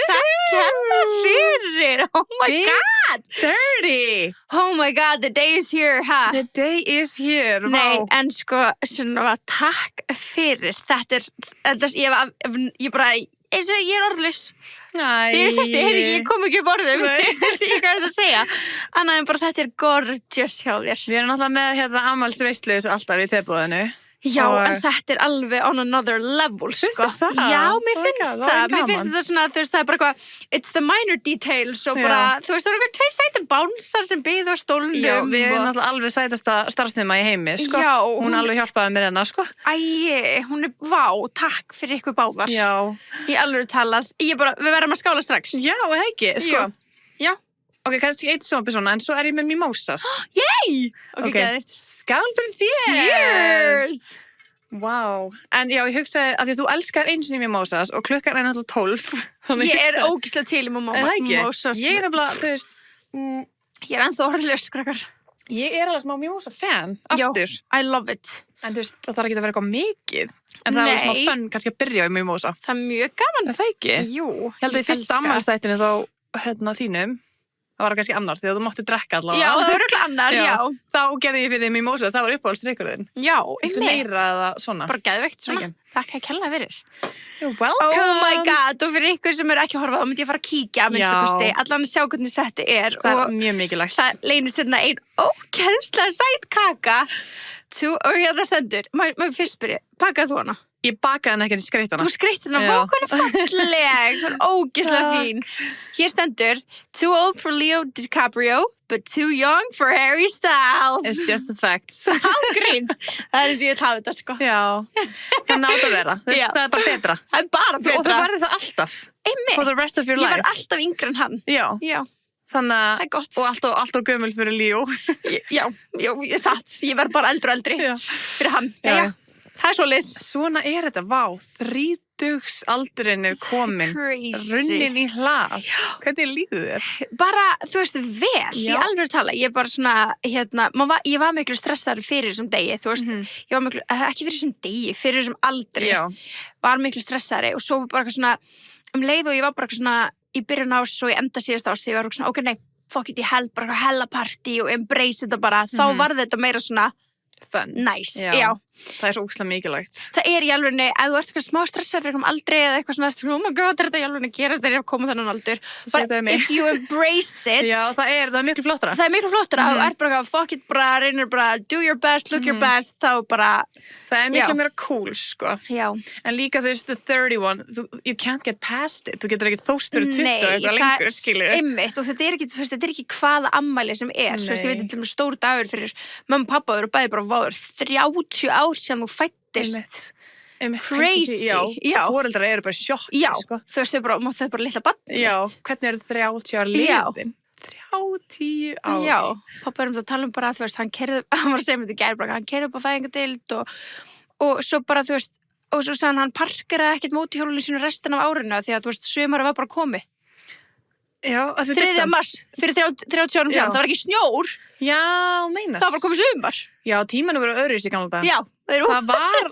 Takk hérna fyrir. Oh my god. 30. Oh my god, the day is here, ha? The day is here. Nei, Vá. en sko, svona, takk fyrir. Þetta ég bara, eins og ég er orðlaus. Ég kom ekki upp orðum. Ég sé ekki hvað þetta að segja. Annað en bara þetta er gorgeous hjá þér. Við erum náttúrulega með hérna afmælisveislu alltaf í tebúðinu. Já, en þetta er alveg on another level, sko. Finnst það? Já, mér finnst það það. var Mér gaman. finnst þetta svona, þú veist, það er bara eitthvað, it's the minor details og bara, þú veist, það eru eitthvað 2 sæti bánsar sem byggðu á stólnum. Já, við erum náttúrulega alveg sætasta starfsnema í heimi, sko. Já, hún alveg hjálpaði mér hérna, sko. Hún er, vá, takk fyrir ykkur báðar. Já. Í alveg talað. Við verðum að skála strax. Já, ekki, sko. Já. Ok, kannski eitt svona persóna, en svo er ég með mimosas. Yay! Ok, geðvitt. Skál fyrir þér! Cheers! Vá. En já, ég hugsaði að því að þú elskar einu sinni mimosas og klukkan er náttúrulega 12. Þannig Ég er hugsaði- ógeðslega til í Er það ekki? mimosas. Ég er nefnilega, þú veist, Ég er ennþá orðlaus, krakkar. ég er alveg smá mimosa-fan, Já, aftur. I love it. En þú veist, það þarf ekki að vera eitthvað mikið. En það er alveg smá Nei. fun kannski að byrja í mimosa. Það er mjög gaman. Er það ekki? Jú. Ég held að í fyrsta ammælstættinu þá, hérna, þínum, það var kannski annar, því að þú mátti drekka allavega. Já, það er örugglega annar, já. Þá gerði ég fyrir mimosa, það var uppáhaldsdrykkurinn. Já, Viltu meira eða svona? Bara geðveikt svona. Ekki. Takk að kella fyrir. You're welcome. Oh my god, og fyrir ykkur sem eru ekki að horfa, þá myndi ég fara að kíkja að minnstu kosti. Allan að sjá hvernig setti er. Það og er mjög mikilvægt. það leynist hérna ein ógeðslega sæt kaka. Og hérna stendur, maður fyrst byrja, bakaði þú hana? Ég bakaði hann ekki en skreyt hana. Þú skreytt hérna, Já. vá, hún er falleg, hún er ógeðslega fín. Hér stendur, too old for Leo DiCaprio, but too young for Harry Styles. It's just the facts. Ágríns, það er eins og ég vil hafa þetta, sko. Já, það nátt að vera. Já. Það er bara betra. Það er bara Og það betra. verði það alltaf. Einmitt. For the rest of your Ég life. var alltaf yngri en hann. Já, Já, þannig það að, er gott. og alltaf gömul fyrir Líó. Já, ég er satt. Ég verð bara eldri og eldri Já. fyrir hann. Já. Já, það er svo lis. Svona er þetta, vá, 30-aldurinn er komin. Crazy. Runnin í hlað. Hvernig líður þér? Bara, þú veist, vel. Já. Ég alveg tala. Ég er bara svona, hérna, ég var miklu stressaður fyrir þessum degi, þú veist. Ég var miklu, ekki fyrir þessum degi, fyrir þessum aldri. Já. Var miklu stressaðri og svo bara eitthvað svona, leið og ég var bara eitthvað svona í byrjun ás og í enda síðast ás því ég var eitthvað svona, ok, nei, fuck it, ég held bara eitthvað hella party og embrace þetta bara. Þá var þetta meira svona Fun. nice. Já. Já. Það er svo ógeðslega mikilvægt. Það er í alvegni, ef þú ert eitthvað smá stressað fyrir einhverjum aldrei eða eitthvað svona, oh my god, er þetta í alvegni að gerast þegar ég hef komið þennan aldur. segðu mig. If you embrace it, Já, það er miklu flottara. það er miklu flottara. Þú ert bara eitthvað, fuck it, bara reynir bara, do your best, look your best, þá bara, Það er miklu Já. meira cool, sko. já. En líka þú veist, the 31, you can't get past it. Þú getur ekki þóst fyrir 20 og eitthvað lengur, skilur. Einmitt, og þetta er ekki, þú veist, þetta er ekki hvaða ammæli sem er. Þú veist, ég veit, þetta er stór dagur fyrir mamma og pappa, þau eru bæði bara váður 30 ár síðan þú fættist. Crazy. Já, Já. foreldrar eru bara í sjokki, Já, sko. þú veist, þau bara litla barnið Já, mitt. hvernig eru 30 ár Já. liðin? 30 ár. Já, pappa er að tala bara, þú veist, hann var að segja mér þetta í gær, bara, hann keyrði upp á fæðingadild og svo bara, þú veist, og svo sagði hann parkeraði ekkert mótihjólinu sínu restina af árinu því að, þú veist, sumara var bara komið. Já, 3. mars, fyrir 30 árum Já. síðan, það var ekki snjór, Já, meinas. það var bara komið sumar. Já, tímanu verið öðruvísi í gamla dag. Já, það eru Það var,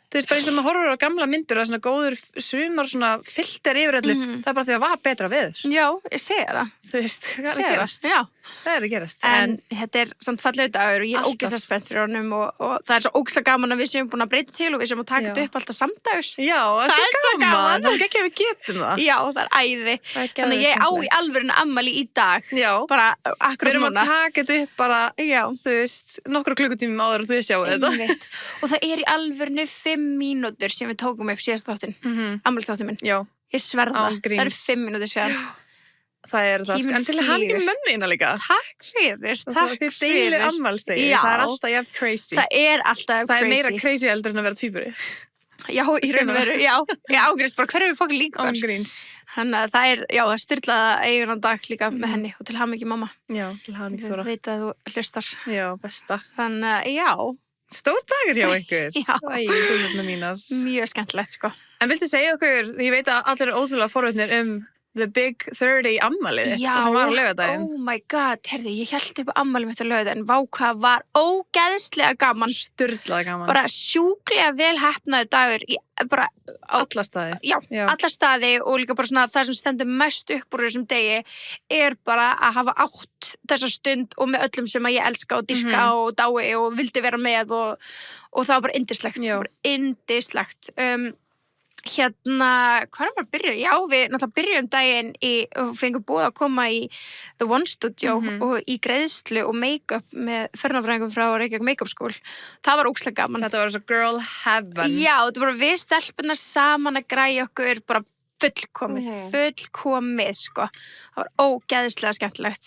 þú veist, bara eins og maður horfur á gamla myndir og svona góður sumar svona filter yfir öllu, það er bara því að það var betra veður. Já, ég segi það. Þú veist, hvað er Segi að gerast? Já, Það er að gerast. en þetta er samt fallegur dagur og ég er Alltaf. ógeðslega spennt fyrir honum og það er svo ógeðslega gaman að við séum búin að breyta til og við séum að taka Já. þetta upp alltaf samdags. Já, það Það er svo gaman. gaman. Það er ekki að við getum það. Já, það er æði. Það er Þannig að ég á í skemmtilegt. alvörinu ammæli í dag. Já. Bara Við akkurat erum að núna. taka þetta upp bara, Já. þú veist, nokkru klukkutímum áður og þið sjáu þetta. Einmitt. Og það er í alvörinu 5 mínútur sem við tókum upp síðast þáttinn. Ammælisþáttinn minn. Já, Ég sverða. Án Það eru gríns. 5 mínútur síðan. það er það. Tíminn En til að hafa flýgur. í mömmuðina líka. Takk fyrir. Takk Þið deilir fyrir. ammælstegi. Já. Það er alltaf jafn crazy. Það er alltaf Það er crazy. meira crazy eldur en að vera tvíburi. Já, í raun og veru. Já, ég ágrist bara hverju við fokkin lík On þar. gríns. Þannig að það er, já, það er styrlaða eiginan dag líka með henni og til hamingju mamma. Já, til hafa mikið Ég þóra. veit að þú hlustar. Já, besta. Þannig að, já, Stór dagur hjá ykkur. Já. Æ, dúlurna mínas. mjög skemmtilegt, sko. En viltu segja okkur, ég veit að allir eru ótrúlega forvitnir the big 30 afmælið sem var á laugardaginn. Oh my god, herði, ég held upp afmælið mitt á laugardaginn, vá hvað var ógeðslega gaman. Sturlað gaman. Bara sjúklega vel heppnaður dagur í bara alla staði. Já, alla staði og líka bara svona það sem stendur mest upp úr þessum degi bara að hafa átt þessa stund og með öllum sem að ég elska og dýrka og dái og vildi vera með og það var bara yndislegt. Það var bara yndislegt. Hvað er maður að byrja? Já, við náttúrulega byrjum daginn og fengum búið að koma í The One Studio og í greiðslu og make-up með förnafræðingum frá Reykjavík Make-up School. Það var ógeðslega gaman. Þetta var svo girl heaven. Já, þetta var við stelpunar saman að græja okkur bara fullkomið, sko. Það var ógeðslega skemmtilegt.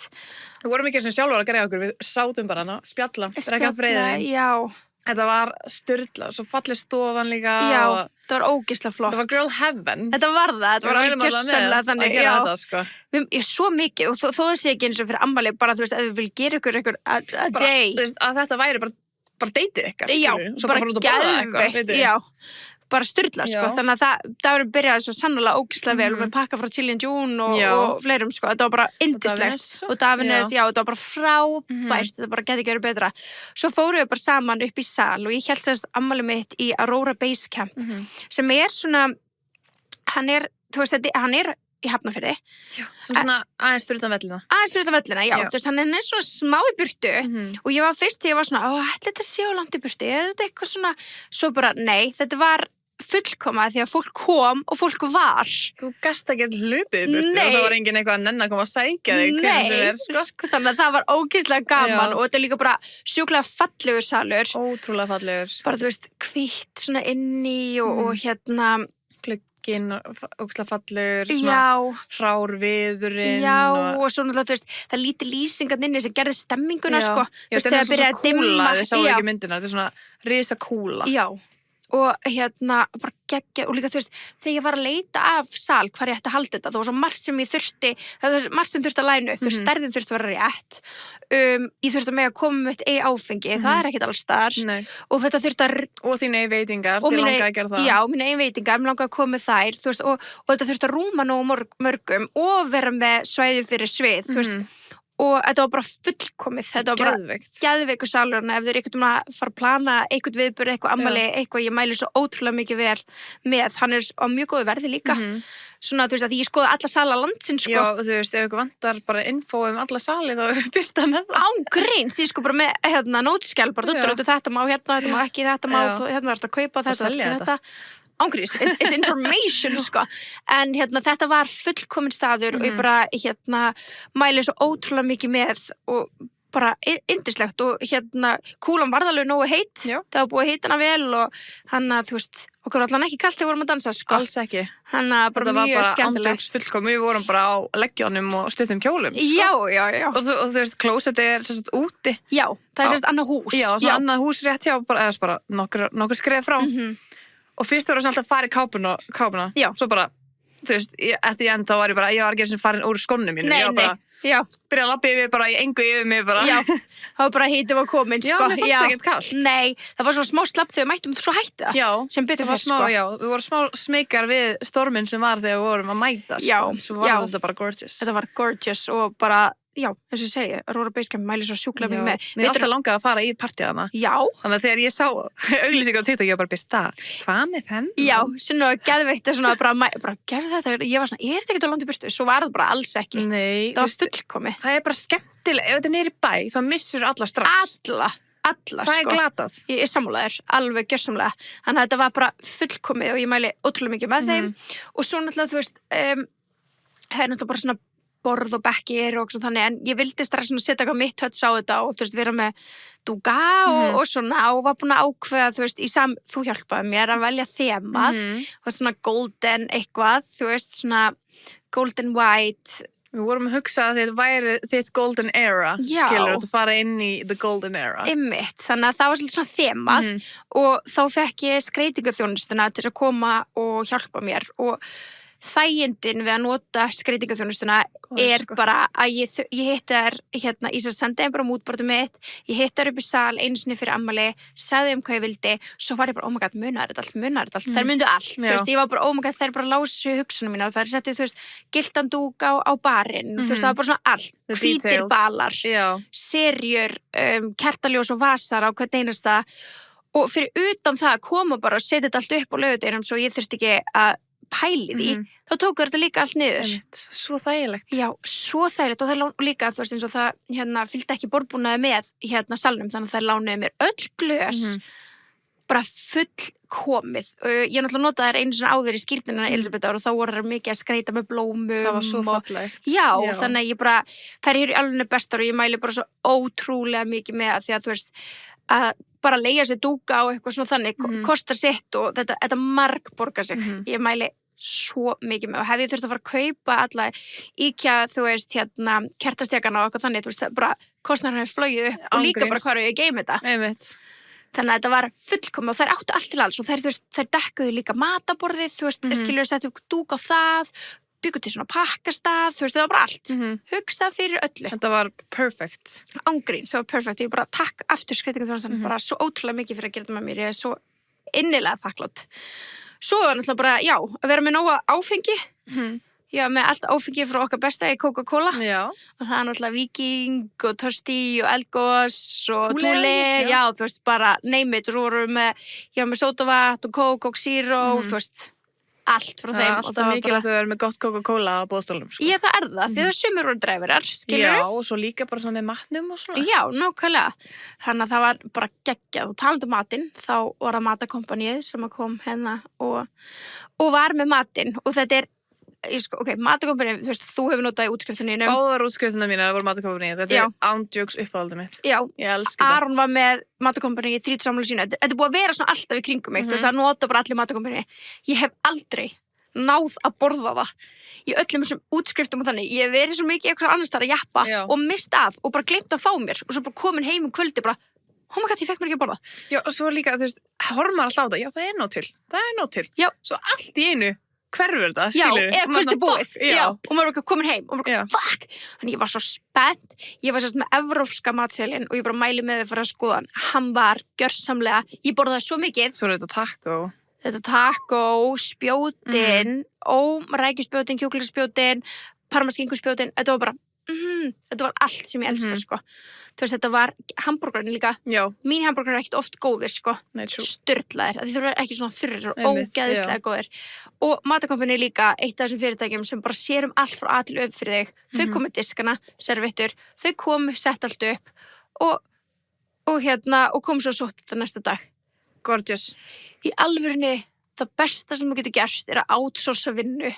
Við vorum ekki sem sjálfur að græja okkur, við sátum bara hana, spjalla, drekka brauðin. Já. Þetta var sturla, svo fallið stofan líka. Já, þetta var ógeðslega flott. Þetta var girl heaven. Þetta var gjörsamlega þannig. Já, þetta, sko. Ég svo mikið, og þó það sé ekki eins og fyrir ammali, bara þú veist, að við viljum gera ykkur a day. Þú veist, að þetta væri bara deytið ykkar, já, svo bara fara út að borða eitthvað. Já, bara sturla, sko. Þannig að dagurinn byrjaði svo sannlega ógeðslega vel og með pakka frá Chili and June og fleirum, sko. Þetta var bara yndislegt. Og Davines, já, þetta var bara frábært. Þetta bara geti ekki verið betra. Svo fórum við bara saman upp í sal og ég held sérst ammali mitt í Aurora Base Camp sem svona, hann er í Hafnarfirði. Já, svona aðeins fyrir utan vellina. Aðeins fyrir utan vellina, já. Þú veist, hann er svona smá í burtu og ég var fyrst, ég var svona, ætli þetta sé á langt í burtu, þetta eitthvað svona, svo bara, nei, þetta var fullkomað því að fólk kom og fólk var. Þú gast ekki hlupið í burtu og það var enginn eitthvað að nenn að koma að sækja þig. Nei, sko, þannig að það var ógeðslega gaman og þetta er líka bara sjúklega fallegur salur. Ótrúlega fallegur. Bara, þú veist, hvítt svona inni og ógeðslega fallegur, svona hrár viðurinn. Já, og svo náttúrulega, þú veist, það lítið lýsingarn inni sem gerði stemminguna, sko. Já, þetta er svona kúla, þið sáu ekki myndina, þetta er svona risa kúla. Já, og bara geggja, og líka þú veist, þegar ég var að leita af sal, hvar ég ætti að halda þetta, það var svo margt sem ég þurfti, það var margt sem þurfti að læna upp, þú veist, stærðin þurfti að vera rétt, ég þurfti að með að koma með eitt áfengi, það er ekkert alls þar, og þetta þurfti að... Og þín eigin veitingar, þið langaði að gera það. Já, mín eigin veitingar, mér langaði að koma með þær, þú veist, og þetta þurfti að rúma nógu mörgum og vera með svæði fyrir svið, þú veist, og þetta var bara fullkomið, þetta var bara geðveikur salur, ef þau eru að fara að plana eitthvað viðburð, eitthvað ammali, eitthvað ég mæli svo ótrúlega mikið vel með, hann er á mjög góðu verði líka, svona þú veist að ég skoði alla sala landsins, sko. Já, þú veist, ef ykkur vantar bara info alla sali þá byrta með það. Án gríns, ég sko bara með nótskjál, bara þetta má hérna, þetta má ekki, þetta má, hérna þarfst að kaupa þetta. Ángriðs, it's information, sko. En þetta var fullkominn staður og ég bara, mæli svo ótrúlega mikið með og bara yndislegt og kúlan varð alveg nógu heitt. Það var búið að heita hana vel og þú veist, okkur var allan ekki kalt þegar við vorum að dansa, sko. Alls ekki. Bara mjög skemmtilegt. Þetta var bara ándjóks fullkomið, við vorum bara á leggjónum og stuttum kjólum, sko. Já. Og þú veist, klósettið er sérst úti. Já, það er sérst annað hús. Já, svona annað hús rétt hjá, bara nokkur skref frá. Og fyrst voru alltaf að fara í kápuna. Já. Svo bara, þú veist, eftir ég enda var ég var ekki eins og farin úr skónum mínum. Ég var bara, byrja að labba yfir bara í engu yfir mig bara. Já, það var bara hítið var komin, sko. Já, mér fannst það ekkert kalt. Nei, það var svona smá slapp þegar við mættum svo hætti það. Já. Sem betur fyrst, sko. Já, við vorum smá smekar við storminn sem var þegar við vorum að mæta, sko. Já, svo var þetta bara gorgeous. Þetta var gorgeous og bara... Já, eins og ég segi, Aurora Base Camp mæli svo sjúklega mikið með. Mér alltaf langaði að fara í partíðana. Já. Þannig að þegar ég sá auglýsingar á TikTok, ég var bara byrta, hvað með þeim? Já, svona geðveikt svona bara gerði þetta. Ég var svona, þetta ekki langt í burtu? Svo var það bara alls ekki. Nei. Það var fullkomið. Það er bara skemmtilega, ef þetta er niður í bæ, þá missur alla strax. Alla, það er glatað. Ég er sammálaður, alveg gjörsamlega. Þannig að þetta var bara fullkomið og ég mæli ótrúlega mikið með þeim. Og svo náttúrulega, þú veist, það er náttúrulega bara svona borð og bekkir og svona þannig, en ég vildi strax setja eitthvað mitt höts á þetta og þú veist, vera með dúga og svona og var búin að ákveða, þú veist, þú hjálpaði mér að velja þemað og svona golden eitthvað, þú veist, svona golden white. Við vorum að hugsa að þetta væri þitt golden era, skilur, að fara inn í the golden era. Einmitt, þannig að það var svolítið svona þemað og þá fekk ég skreitingaþjónustuna til að koma og hjálpa mér og þægindin við að nota skreytingaþjónustuna bara að ég hitti þær hérna, ég sendi þeim bara mútborðið mitt, ég hitti þær upp í sal einu sinni fyrir ammali, sagði hvað ég vildi, svo var ég bara, oh my god, munar þetta allt, þær mundu allt, þú veist, ég var bara, oh my god, þær bara lásu hugsunum mínar, þær settu, þú veist, giltan dúk á barinn, þú veist, það var bara svona allt, hvítir balar, serjur, kertaljós og vasar á hvern einasta. Og fyrir utan það að koma bara og setja þetta allt upp á laugardeginum svo ég þurfti ekki að pæli því, þá tóku þetta líka allt niður. Svo þægilegt. Já, svo þægilegt og það líka, þú veist, eins og það hérna, fylgdi ekki borðbúnaði með hérna salnum, þannig að það lánuði mér öll glös, bara fullkomið. Ég náttúrulega notaði þær einu svona áður í skírnina Elísabetar og þá voru þær mikið að skreyta með blómum. Það var svo fallegt. Já, þannig að ég bara, þær eru alveg bestar og ég mæli bara svo ótrúlega mikið með að því að þú veist, að bara leigja sér dúka og eitthvað svona þannig kostar sitt og þetta margborgar sig. Ég mæli svo mikið með og hefði ég þurft að fara að kaupa alla IKEA, þú veist, hérna kertastekana og eitthvað þannig, þú veist, bara kostnaðurinn hefur flogið upp og líka bara hvað ég geimi þetta. Einmitt. Þannig að þetta var fullkomið og þær áttu allt til alls og þær, þú veist, þær dekkuðu líka mataborðið, þú veist, skilur setja upp dúk á það, byggu til svona pakkastað, þú veist, það var bara allt. Hugsað fyrir öllu. Þetta var perfect. Ángríns, það var perfect. Ég bara takk aftur skreytingaþjónustan, bara svo ótrúlega mikið fyrir að gera þetta með mér. Ég er svo innilega þakklát. Svo var náttúrulega bara, já, að vera með nóga áfengi. Já, með allt áfengi frá okkar besta í Coca-Cola. Já. Og það er náttúrulega Viking og Tosti og Elgos og Thule. Já, þú veist, bara name it. Svo vorum við með Sodavat og Coke og Zero, þú veist, allt frá þeim. Það er alltaf mikilvægt að vera með gott Coca-Cola á boðstólum, sko. Já, það er það, því það sumir voru dræfirar, skilur við. Já, og svo líka bara svona með matnum og svona. Já, nákvæmlega. Þannig að það var bara geggjað. Og talandi um matinn, þá var það matakompanið sem kom hérna og var með matinn. Og þetta ok, matakompanið, þú veist, þú hefur notað í útskriftunni. Báðar útskriftunna mína voru matakompanið. Þetta ándjóks uppáhaldið mitt. Já, ég elska það. Aron var með matakompanið í 30 afmæli sínu. Þetta er búið að vera svona alltaf í kringum mig. Þú veist, það nota bara allir matakompanið. Ég hef aldrei náð að borða það í öllum þessum útskriftum og þannig. Ég hef verið svo mikið eitthvað annars þar að jappa og mist af og bara gleymt að fá mér og svo bara komin heim kvöldi bara, oh my god, ég fekk mér ekki að borða. Já, og svo líka, þú veist, horfum alltaf á það. Já, það er nóg til. Já. Svo allt í einu hverfur þetta, skilur. Já, eða kvöldi búið. Já, og maður var komin heim og maður var fuck. Þannig ég var svo spennt. Ég var sérst með evrópska matseðilinn og ég bara mæli með þið fyrir að skoða hann. Hann var gjörsamlega, ég borðaði svo mikið. Svo er þetta taco, spjótin, rækjuspjótin, kjúklingaspjótin, parmaskinkuspjótin, þetta var bara, þetta var allt sem ég elska, sko. Þú veist, þetta var hamborgarinn líka. Já. Mín hamborgar er ekkert oft góðir, sko. Nei, sturlaðir, því þú eru ekki svona þurrir og ógeðislega góðir. Og matakompanið líka, eitt af þessum fyrirtækjum sem bara sér allt frá A til Ö fyrir þig. Þau komu með diskana, servittur, þau komu, sett allt upp og komu svo þetta næsta dag. Gorgeous. Í alvörinni, það besta sem þú getur gerst er að outsourca vinnu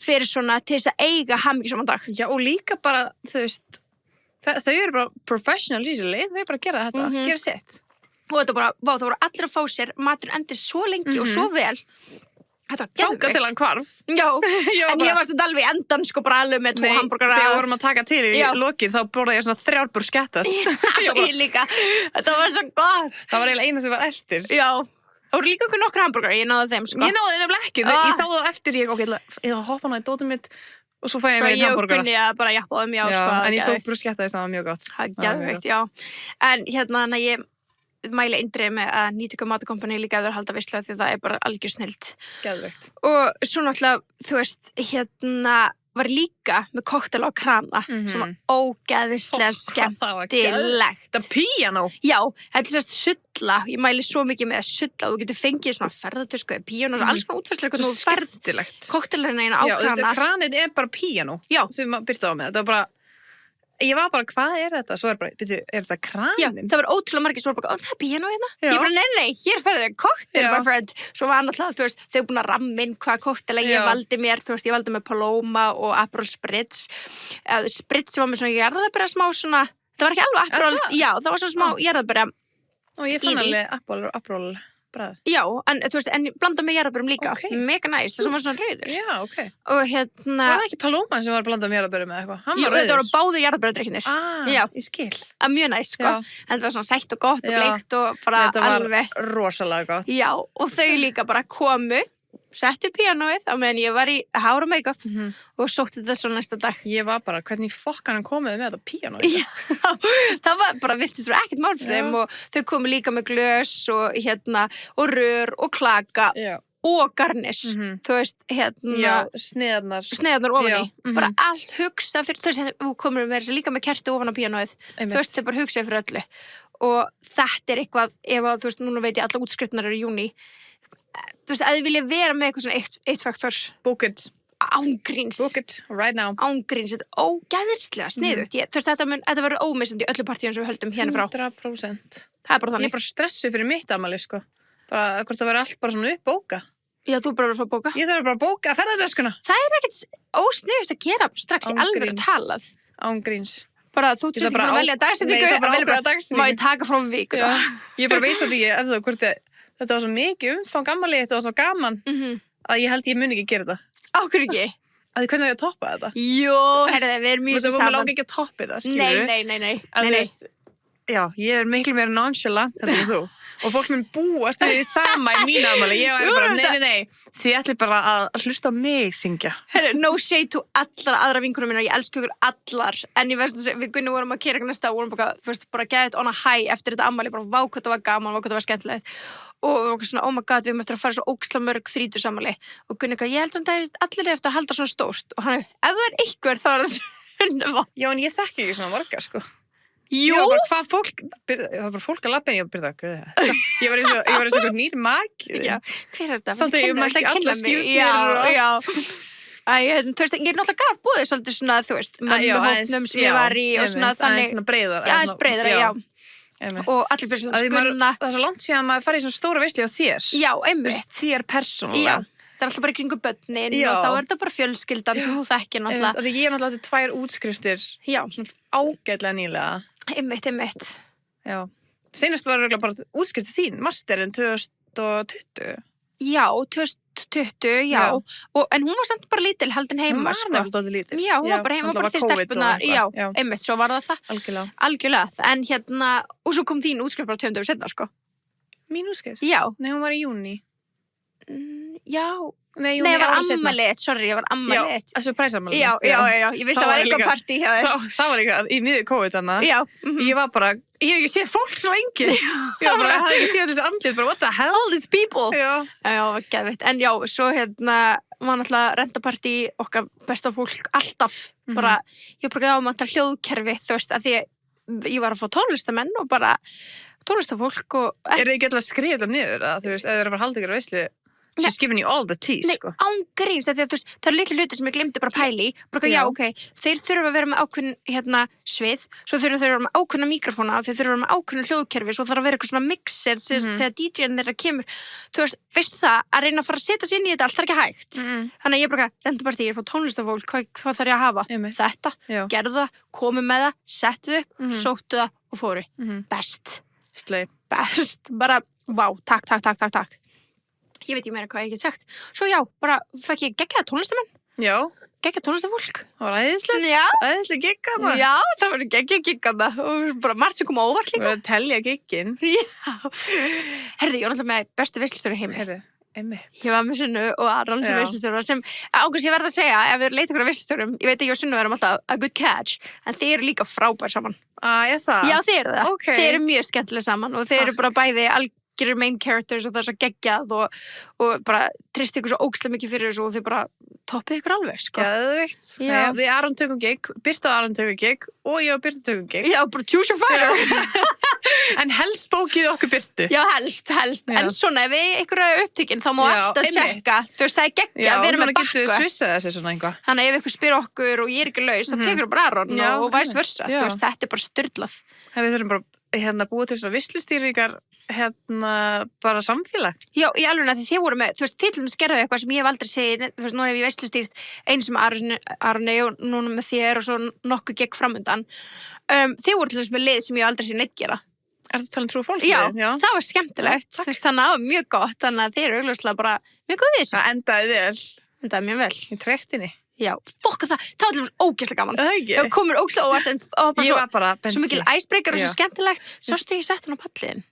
fyrir svona til þess að eiga hamingjusaman dag. Já, og líka bara, þú veist, þau eru bara professionals usually, þau eru bara að gera þetta, gera sitt. Og þetta bara, það voru allir að fá sér, maturinn endur svo lengi og svo vel. Þetta var geðveikt. Þangað til hann hvarf. Já, en ég var þetta alveg í endan, sko, bara alveg með 2 hamborgara. Þegar vorum að taka til í lokið, þá borðaði ég svona 3 bruschettas. Já, ég líka. Þetta var svo gott. Það var eiginlega eina sem var eftir. Já. Það voru líka nokkra hamborgara, ég náði þeim, sko. Ég náði nefnilega ekki. Ég sá það eftir, ég hoppa náði dótið mitt og svo fæ ég með hamborgara. Ég kunni að bara jappa þeim, sko. En ég tók bruschetta þess að það var mjög gott. Geðveikt, já. En hérna, ég mæli eindrið með að Nýtíka matakompanið líka að halda veisla því það er bara algjör snilld. Geðveikt. Og svo náttúrulega, þú veist, hérna var líka með kokteila á krana sem var ógeðislega skemmtilegt. Þetta píanó? Já, þetta er sérst sulla. Ég mæli svo mikið með að sulla og þú getur fengið svona ferðartösku eða píanó og alls svona útfærslega hvernig þú ferð kokteilina á krana. Já, þú veist, kranið er bara píanó sem maður byrta á með. Þetta var bara ég var bara, hvað er þetta? Svo er þetta kranin? Já, það var ótrúlega margir svo bara, það er píanó hérna. Ég bara, nei, hér ferðu þau kokteil, my friend. Svo var náttúrulega, þú veist, þau búin að ramma inn hvaða kokteila ég valdi mér, þú veist, ég valdi með Paloma og Aperol Spritz. Spritz var með svona jarðabæra smá svona, það var ekki alveg Aperol, já, það var svona smá jarðabæra. Og ég fann alveg Aperol bræð. Já, en þú veist, en blanda með jarðabærum líka. Mega næst, það sem var svona rauður. Já, ok. Og hérna... Var það ekki Paloma sem var að blanda með jarðabærum með eitthvað? Hann var rauður. Jú, þetta voru báðir jarðabæradrykkinir. Já, ég skil. Mjög næst, sko. En þetta var svona sætt og gott og bleikt og bara alveg. Þetta var rosalega gott. Já, og þau líka bara komu setti píanóið á meðan ég var í hár og make-up og sótti þetta svo næsta dag. Ég var bara, hvernig fokkanum komið með þetta píanóið? Já, það var bara virtist fyrir ekkert mál fyrir þeim og þau komu líka með glös og og rör og klaka og garnish, þú veist, Já, sniðarnar ofan í, bara allt hugsa fyrir, þú veist, þú komur með líka með kerti ofan á píanóið, þú veist, þau bara hugsaði fyrir öllu og þetta eitthvað, ef að, þú veist, núna veit ég alla útskrifnar eru í júní, þú veist, að þið vilja vera með eitthvað svona eitt faktor. Book it. Ángríns. Book it, right now. Ángríns, þetta er ógeðslega sniðugt. Þú veist, þetta verður ómissandi í öllu partíum sem við höldum hérna frá. 100%. Það er bara þannig. Ég er bara stressuð fyrir mitt afmæli, sko. Bara, hvort það verður allt bara svona uppbóka. Já, þú bara verður að fá bóka. Ég þarf bara að bóka ferðardöskuna. Það er ekkert ósniðugt að gera strax í alvöru talað. Ángríns. Bara þú til að velja dagsetningu, má ég taka frá vikuna. Ég bara veit svolítið ekki, ef hvort þetta var svo mikið umfang afmæli, þetta var svo gaman að ég held ég mun ekki gera þetta. Á hverju ekki? Að hvernig á ég að toppa þetta? Jó, herðu, við erum mjög saman. Mér langar ekki að toppa þetta, skilur. Nei. Já, ég er miklu meira nonchalant en þú. Og fólk mun búast við því sama í mínu afmæli. Ég var bara, nei. Þið ætli bara að hlusta á mig syngja. Herru, no shade to allar aðra vinkonum minna. Ég elsku ykkur allar. En ég veist að við Gunni vorum að kera næsta og vorum bara get on a high eftir þetta afmæli. Bara vá hvað það var gaman, vá hvað það var skemmtilegt. Og við vorum svona, oh my god, við höfum eftir að fara svo óksla mörg 30 afmæli. Og Gunni eitthvað, ég held að það allir eftir að halda svona stórt. Og hann, ef það er einhver, þá er það Sunneva. Já, en ég þekki ekki svona marga, sko. Jú! Hvað fólk, það var bara fólk að labba en ég var eins og einhver nýr maki. Já, hver er þetta? Samt að ég mætti alla skjúrnir og allt. Þú veist, ég er náttúrulega gat búið svolítið svona, þú veist, mömmuhópnum sem ég var í og svona þannig. Svona breiðar. Já, aðeins breiðar, já. Og allir fyrir svona skunna. Það er svo langt síðan að maður farið í svona stóra veislu á þér. Já, einmitt. Þér persónulega. Það er alltaf bara í kringu börnin og þá er þetta bara fjölskyldan sem þú þekkir náttúrulega. Því ég er náttúrulega átti 2 útskriftir svona ágætlega nýlega. Einmitt. Já. Seinast var örugglega bara útskriftin þín, masterinn 2020. Já, 2020, já. En hún var samt bara lítil, haldin heima. Hún var nefnilega lítil. Já, hún var bara heima, bara því stelpunar. Já, einmitt, svo var það. Algjörlega. En og svo kom þín útskrift bara 2 dögum seinna, sko. Mín útskrift? Já. Nei, hún var í júní. Já. Nei, ég var ammaliðt, sorry, ég var ammaliðt. Já, surprise-ammaliðt. Já, ég vissi að það var eitthvað partí hjá þér. Það var líka í miður COVID þarna. Já. Ég var bara, ég hef ekki séð fólk svo lengi. Ég var bara, ég hafði ekki séð þessu andlið, bara what the hell? All these people. Já, geðveitt. En já, svo var náttúrulega rentapartí okkar besta fólk alltaf. Bara, ég bara maður til hljóðkerfi, þú veist, að því ég var að fá tónlistamenn og bara tónlistafólk og... Er þið ekki alltaf að skrifa þetta niður, að þú veist, ef þið eru að halda ykkur á veislu? She's giving you all the tea, sko. Nei, ángríns, það eru litlu hluti sem ég glemdi bara pæli. Bara, já, ok, þeir þurfa að vera með ákveðin svið, svo þurfa þeir að vera með ákveðna mikrofóna, þeir þurfa að vera með ákveðna hljóðkerfi, svo þarf að vera eitthvað svona mixer þegar DJ-in þeirra kemur. Þú veist, veistu það, að reyna að fara að setja sig inn í þetta allt er ekki hægt. Þannig að ég bara, rentapartí, ég er fór tónlistafólk, hvað þarf ég að hafa? Þetta, gerðu það, komu með það, settu upp, sóttu það og fóru. Best. Bara, vá, takk. Ég veit ekki meira hvað ég get sagt. Svo já, bara fekk ég geggjaða tónlistamenn. Já. Geggjaða tónlistafólk. Það var æðislegt. Já. Æðislega geggjaða. Já, það var geggjaða geggjaða. Og bara margt sem kom á óvart líka. Það var að telja geggin. Já. Herðu, ég var náttúrulega með bestu veislustjóri heimi. Herðu, einmitt. Ég var með Sunnu og Aron sem veislustjóra sem, ángurs ég verð að segja, ef við leitum ykkur veislustjórum, ég veit að ég og Sunnu erum alltaf a good catch, en þið eru líka frábær saman. Ég það? Já, þið eru það. Okay. Þið eru mjög skemmtilega saman og þið eru bara bæði gerir main characters og það er svo geggjað og bara tristi ykkur svo ógeðslega mikið fyrir þessu og þið bara toppið ykkur alveg, sko. Geðveikt. Já. Við Aron tökum gig, Birta og Aron tökum gig og ég og Birta tökum gig. Já, bara choose your fighter. En helst bókið okkur Birtu. Já, helst. Já. En svona, ef við ykkur eru upptökin, þá má alltaf tjekka. Þú veist, það er geggjað, við erum með bakka. Já, getur svissað þessi svona einhvað. Þannig ef ykkur spyr okkur og ég er ekki laus, þá tekur bara Aron og vice versa. Þú veist, þetta er bara styrlað. Við þurfum bara búið til svona veislustýringar bara samfélag. Já, í alveg að þið voru með, þú veist, þið skerðu eitthvað sem ég hef aldrei segið, þú veist, núna hef ég veislustýrt einu sem Aroni og núna með þér og svo nokkuð gegn framundan. Þið voru til þess með lið sem ég hef aldrei séð neitt gera. Ertu að tala trú fólk? Já, það var skemmtilegt. Þú veist, þannig að það var mjög gott, þannig að þið eru augljóslega bara mjög góð í þessu. Það endaði vel. Endaði mjög vel. Í trektinni. Já, fokka það var allir ógeðslega gaman. Það ekki? Það komur ógeðslega óvart en ég var bara svo mikil icebreaker og svo skemmtilegt. Sástu ég sett hann á palliðin?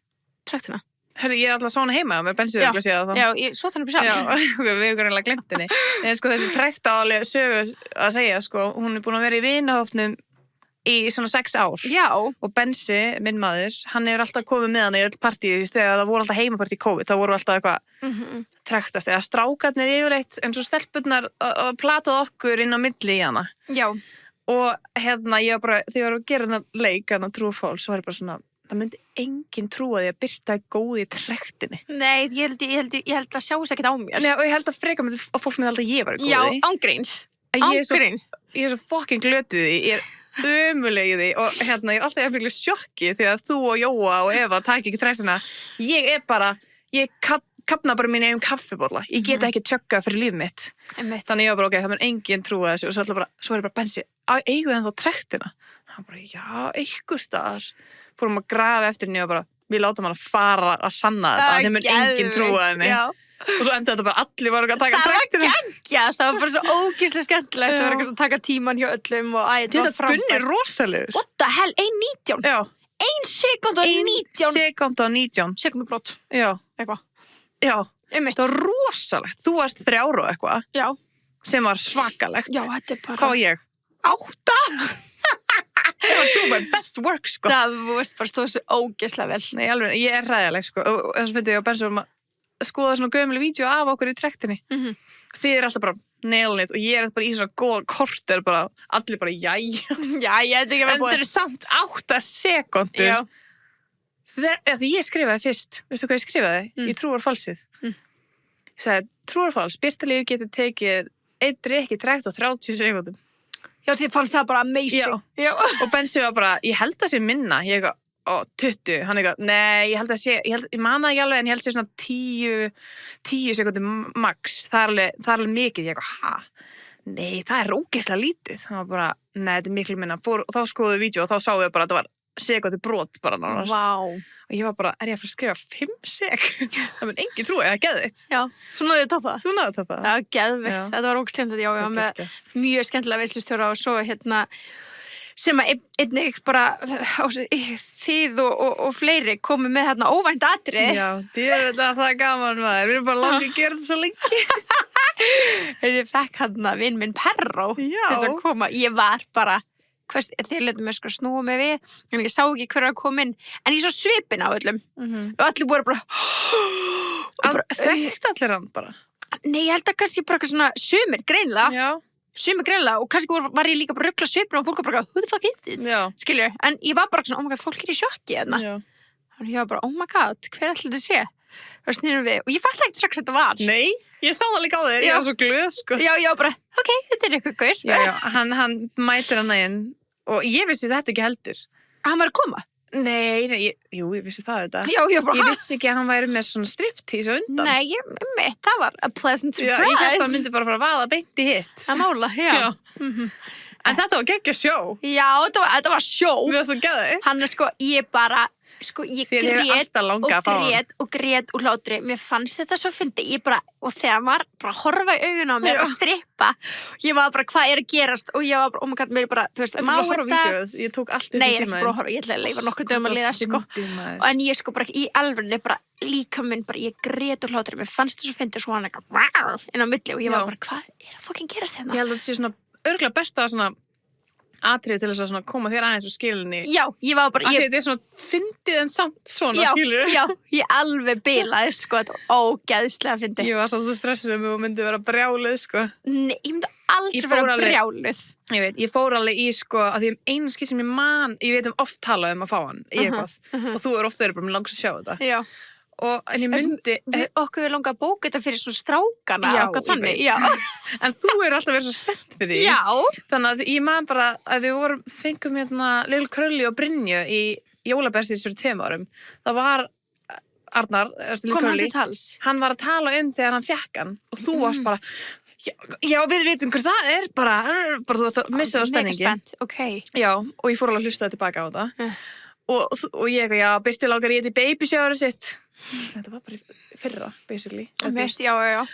Traktina. Herri, ég alltaf sá hana heima með bensiðu að séð það. Já, ég svo þannig sjálf. Já, við hefum greinlega glemt henni. En sko þessi trektáli sögu að segja, sko, hún búin að vera í vinahópnum í svona 6 ár. Já. Og Bensi, minn maður, hann hefur alltaf komið með hann í öll partíð þegar það voru alltaf heimapartí í COVID, þá voru alltaf eitthvað trektast, eða strákarnir yfirleitt eins og stelpurnar að plataði okkur inn á milli í hana. Já. Og ég var bara, þegar ég var að gera hennar leik, hann að True or False, svo var ég bara svona, það myndi enginn trúa því að Birta góð í trektinni. Nei, ég held að sjáist ekkert á mér. Nei, og ég held að freka með að fólk myndi alltaf ég var góð í. Já, ángríns. Ég er svo fucking glötuð í, ég er ömuleg í því og ég er alltaf eftir sjokki því að þú og Jóa og Eva taki ekki trektina. Ég kapna bara mín eigum kaffibólla. Ég get ekki tjöggað fyrir líf mitt. Þannig ég var bara, það mun enginn trúa þessu og svo er ég bara, Bensi, eigum við ennþá trektina? Hann bara, já, einhvers staðar. Fórum að grafa eftir henni og bara, við látum hann að fara að sanna þetta, þeim mun enginn trúa henni. Já. Og svo endaði þetta bara, allir var að taka trektina. Það var geggjað, það var bara svo ógeðslega skemmtilegt. Það var að taka tíman hjá öllum og þetta Gunni er rosalegur. What the hell, 1:19? Já. 1 sekúnd og 19. 1 sekúnd og 19. Sekúndubrot. Já. Eitthvað. Já. Það var rosalegt. Þú varst 3 ára og eitthvað. Já. Sem var svakalegt. Já, þetta er bara... Hvað var ég? 8? Það var þú með best work, sko. Það varst bara stóð svo ógeðslega vel. Nei, alveg, ég er hræðileg, sko. Og þess að ég og Bensi vorum að skoða svona gömul vídeo af okkur í trektinni. Þið er alltaf bara nailin it og ég er bara í svona góða korter bara, allir bara, jæja. Jæja, þetta er ekki En það eru samt 8 sekúndur. Já. Því ég skrifaði fyrst, veistu hvað ég skrifaði? Í True or False-ið. Ég sagði, True or False, Birta-Líf getur tekið 1 drykk í trekt á 30 sekúndum. Já, þið fannst það bara amazing. Já. Og Bensi var bara, ég held að sé minna. Ég eitthvað, 20. Hann eitthvað, nei, ég held að sé, ég man það ekki alveg, en ég held að sé svona 10 sekúndur max. Það er alveg mikið. Ég eitthvað, nei, það er ógeðslega lítið. Það var bara, nei, þetta er miklu minna. Og þá skoðuðu við vídeo og þá sáum við bara að það var sekúndur brot bara nánast. Vá. Og ég var bara, er ég að fara að skrifa 5 sekúndur? Það mun enginn trúið, það er geðvitt. Já, svo náðu þið að toppa það. Þú náðu að toppa það. Já, geðvitt. Þetta var ógeðslega, já, ég var með mjög skemmtilega veislustjóra og svo sem að einnig bara þið og fleiri komu með óvænt atrið. Já, það er gaman maður. Við erum bara langið að gera þetta svo lengi. Ég fekk vinn minn Perró þess að koma. Ég var bara þeir letum mig snúa mig við en ég sá ekki hver að koma inn en ég svo svipin á öllum og allir voru bara þekkt allir hann bara nei, ég held að kannski bara svona sumir greinlega og kannski var ég líka bara rugla svipin og fólk var bara, who the fuck is this? Skilju, en ég var bara svona, oh my god, fólk er í sjokki þannig ég var bara, oh my god, hver ætli þetta sé? Það snýrum við og ég fatt ekki strax þetta var nei, ég sá það líka á þér, ég var svo glöð sko. Já, ég var bara, ok, þetta er eitthvað gaur Já, hann mætir hann inn og ég vissi þetta ekki heldur. Hann var að koma? Nei, ég vissi það þetta. Já, ég vissi ekki að hann væri með svona striptease undan. Nei, það var a pleasant surprise. Já, ég held að hann myndi bara fara að vaða beint í hitt. Að mála, já. En þetta var geggja sjó. Já, þetta var sjó. Við varst að geða þig. Hann ég bara... ég grét og hlátri mér fannst þetta svo fyndi og þegar hann var bara að horfa í augun á mér og strippa ég var bara hvað er að gerast og ég var bara, oh my god, mér bara þú veist, má þetta ég tók allt nei, ég er ekki bara að horfa, ég ætla að leifa nokkur dögum að liða sko en ég sko bara í alvörinu bara líka minn bara, ég grét og hlátri mér fannst þetta svo fyndi svo hann eitthvað inn á milli og ég var bara, hvað er að fucking gerast hérna? Ég held að þetta sé svona örgulega besta svona atriði til þess að koma þér aðeins úr skilinni. Já, ég var bara... Þetta er svona fyndið en samt svona skilur. Já, ég alveg bilaði sko, þetta var ógeðslega fyndið. Ég var svo stressuð og myndi vera brjáluð sko. Nei, ég myndi aldrei vera brjáluð. Ég veit, ég fór alveg í sko, að því einu skil sem ég veit oft talað að fá hann í eitthvað. Og þú oft verið bara með langs að sjá þetta. Já. En ég myndi okkur er langa að bóka þetta fyrir svona strákana okkar þannig en þú er alltaf verið svo spennt fyrir því þannig að ég man bara að við fengum Lil Krulli og Brynju í jólabestis fyrir 2 árum það var Arnar Lil Krulli, hann var að tala þegar hann fekk hann og þú varst bara já, við vitum hver það er bara þú ætti að missa á spenningi já, og ég fór alveg að hlusta tilbaka á þetta og ég, Birti langar ég til babyshower sitt þetta var bara fyrra, basically já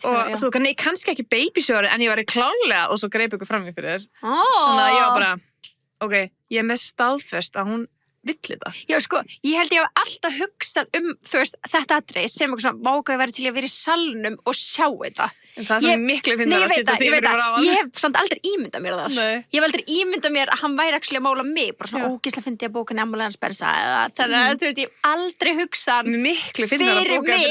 og þú kannski ekki babyshower en ég var í klálega og svo greip ykkur fram í fyrir þér þannig að ég var bara ok, ég er með staðfest að hún vill þetta. Já, sko, ég held ég hef alltaf hugsað þú veist, þetta atriði sem eitthvað svona vágaði verið til að vera í salnum og sjá þetta. En það er svo miklu fyndið að setja þig fyrir framan. Ég hef samt aldrei ímyndað mér þar. Nei. Ég hef aldrei ímyndað mér að hann væri actually að mála mig, bara svona ógeðslega fyndið að bókunni Ammali hans Bersa eða þannig að þú veist, ég hef aldrei hugsað miklu fyndið að bóka fyrir mig,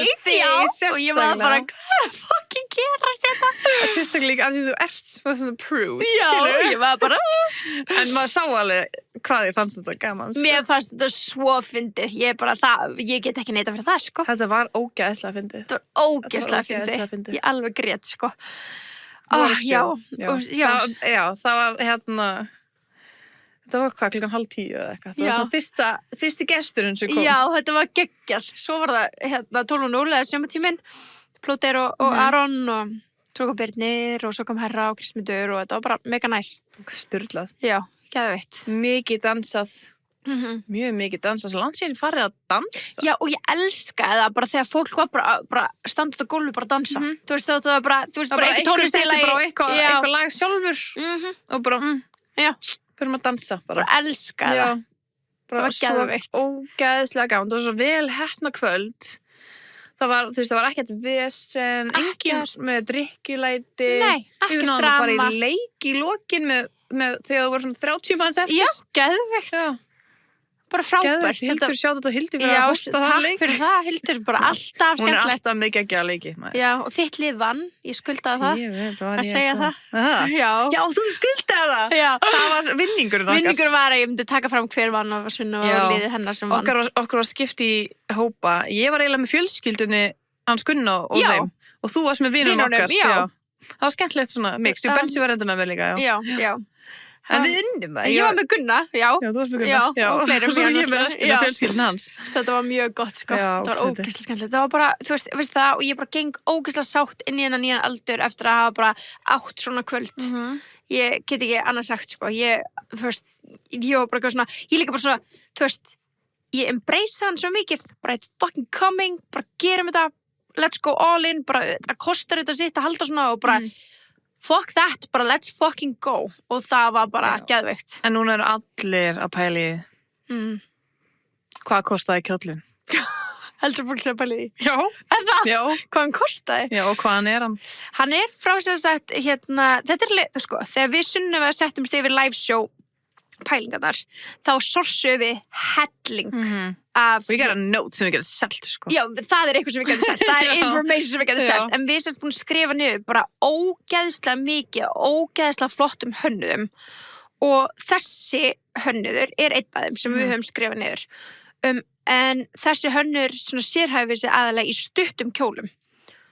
og ég var bara, hvað er fucking gerast þetta? Sérstaklega líka af því þú ert svona prude, skilur? Ég var bara en maður sá alveg hvað ég fannst þetta gaman, sko. Mér fannst þetta svo fyndið, ég get ekki neita fyrir það, sko. Þetta var ógeðslega fyndið. Þetta var ógeðslega fyndið. Ég alveg grét, sko. Já. Það var þetta var hvað, 9:30 eða eitthvað. Það var svona fyrsti gesturinn sem kom. Já, þetta var geggjað. Svo var það 12:00 eða sumartíminn. Plóter og Aron og svo kom Birnir og svo kom Herra og Kristmundur og þetta var bara mega næs. Sturlað. Já, geðveikt. Mikið dansað. Mjög mikið dansað. Svo langt sér farið að dansa. Já, og ég elskaði það bara þegar fólk var bara standað á gólfi bara að dansa. Þú veist, það var bara, ekki tónlistilagi. Bara eitthvað lag sjálfur og bara, fyrir maður að dansa bara. Bara elskaði það. Bara svo ógeðslega gaman. Það var svo vel heppna kvöld. Það var, þú veist, það var ekkert vesen, enginn með drykkjulæti. Nei, ekkert drama. Við náðum að fara í leik í lokin með þegar það voru svona 30 manns eftir. Já, geðveikt. Já. Bara frábært. Geðveikt, Hildur sjátt á Hildi fyrir að hosta það leik. Já, takk fyrir það, Hildur, bara alltaf skemmtilegt. Hún er alltaf mikið ekki að leiki. Já, og þitt lið vann, ég skuldaði það. Að segja það. Já, þú skuldaði það. Já. Það var vinningurinn okkar. Vinningurinn var að ég myndi taka fram hver vann og Sunna og liðið hennar sem vann. Okkur var skipt í hópa. Ég var eiginlega með fjölskyldunni hans Gunna og þeim. Og þú varst með vinunum okkar. Já. Það var skemmtilegt svona mix. Og Bensi var enda með mig líka, já. En við unnum það. Ég var með Gunna, já. Já, þú varst með Gunna. Já, og fleiri. Og svo ég með restina af fjölskyldin hans. Þetta var mjög gott, sko. Það var ógeðslega skemmtilegt. Það var bara, þú veist það, og ég bara geng ógeðslega sátt inn í hennar nýjan aldur eftir að hafa bara átt svona kvöld. Ég get ekki annað sagt, sko. Ég var bara eitthvað svona, ég líka bara svona, þú veist, ég embrace hann svo mikið, bara it's fucking coming, bara gerum þetta, let's go all in, bara það kostar þetta sitt að halda svona og bara fuck that, bara let's fucking go og það var bara geðveikt. En núna eru allir að pæli hvað kostaði kjóllin? Heldur fólk sem að pæli því? Já. Er það? Já. Hvað hann kostaði? Já, og hvaðan er hann? Hann er frá sem sagt, þetta er sko, þegar við Sunneva settumst yfir live show pælingarnar, þá sorsuðum við helling af... We got a note sem við getum selt, sko. Já, það er eitthvað sem við getum selt. Það er information sem við getum selt. En við semst búin að skrifa niður bara ógeðslega mikið, ógeðslega flottum hönnuðum. Og þessi hönnuður er einn af þeim sem við höfum skrifað niður. En þessi hönnuður svona sérhæfir sig aðalega í stuttum kjólum.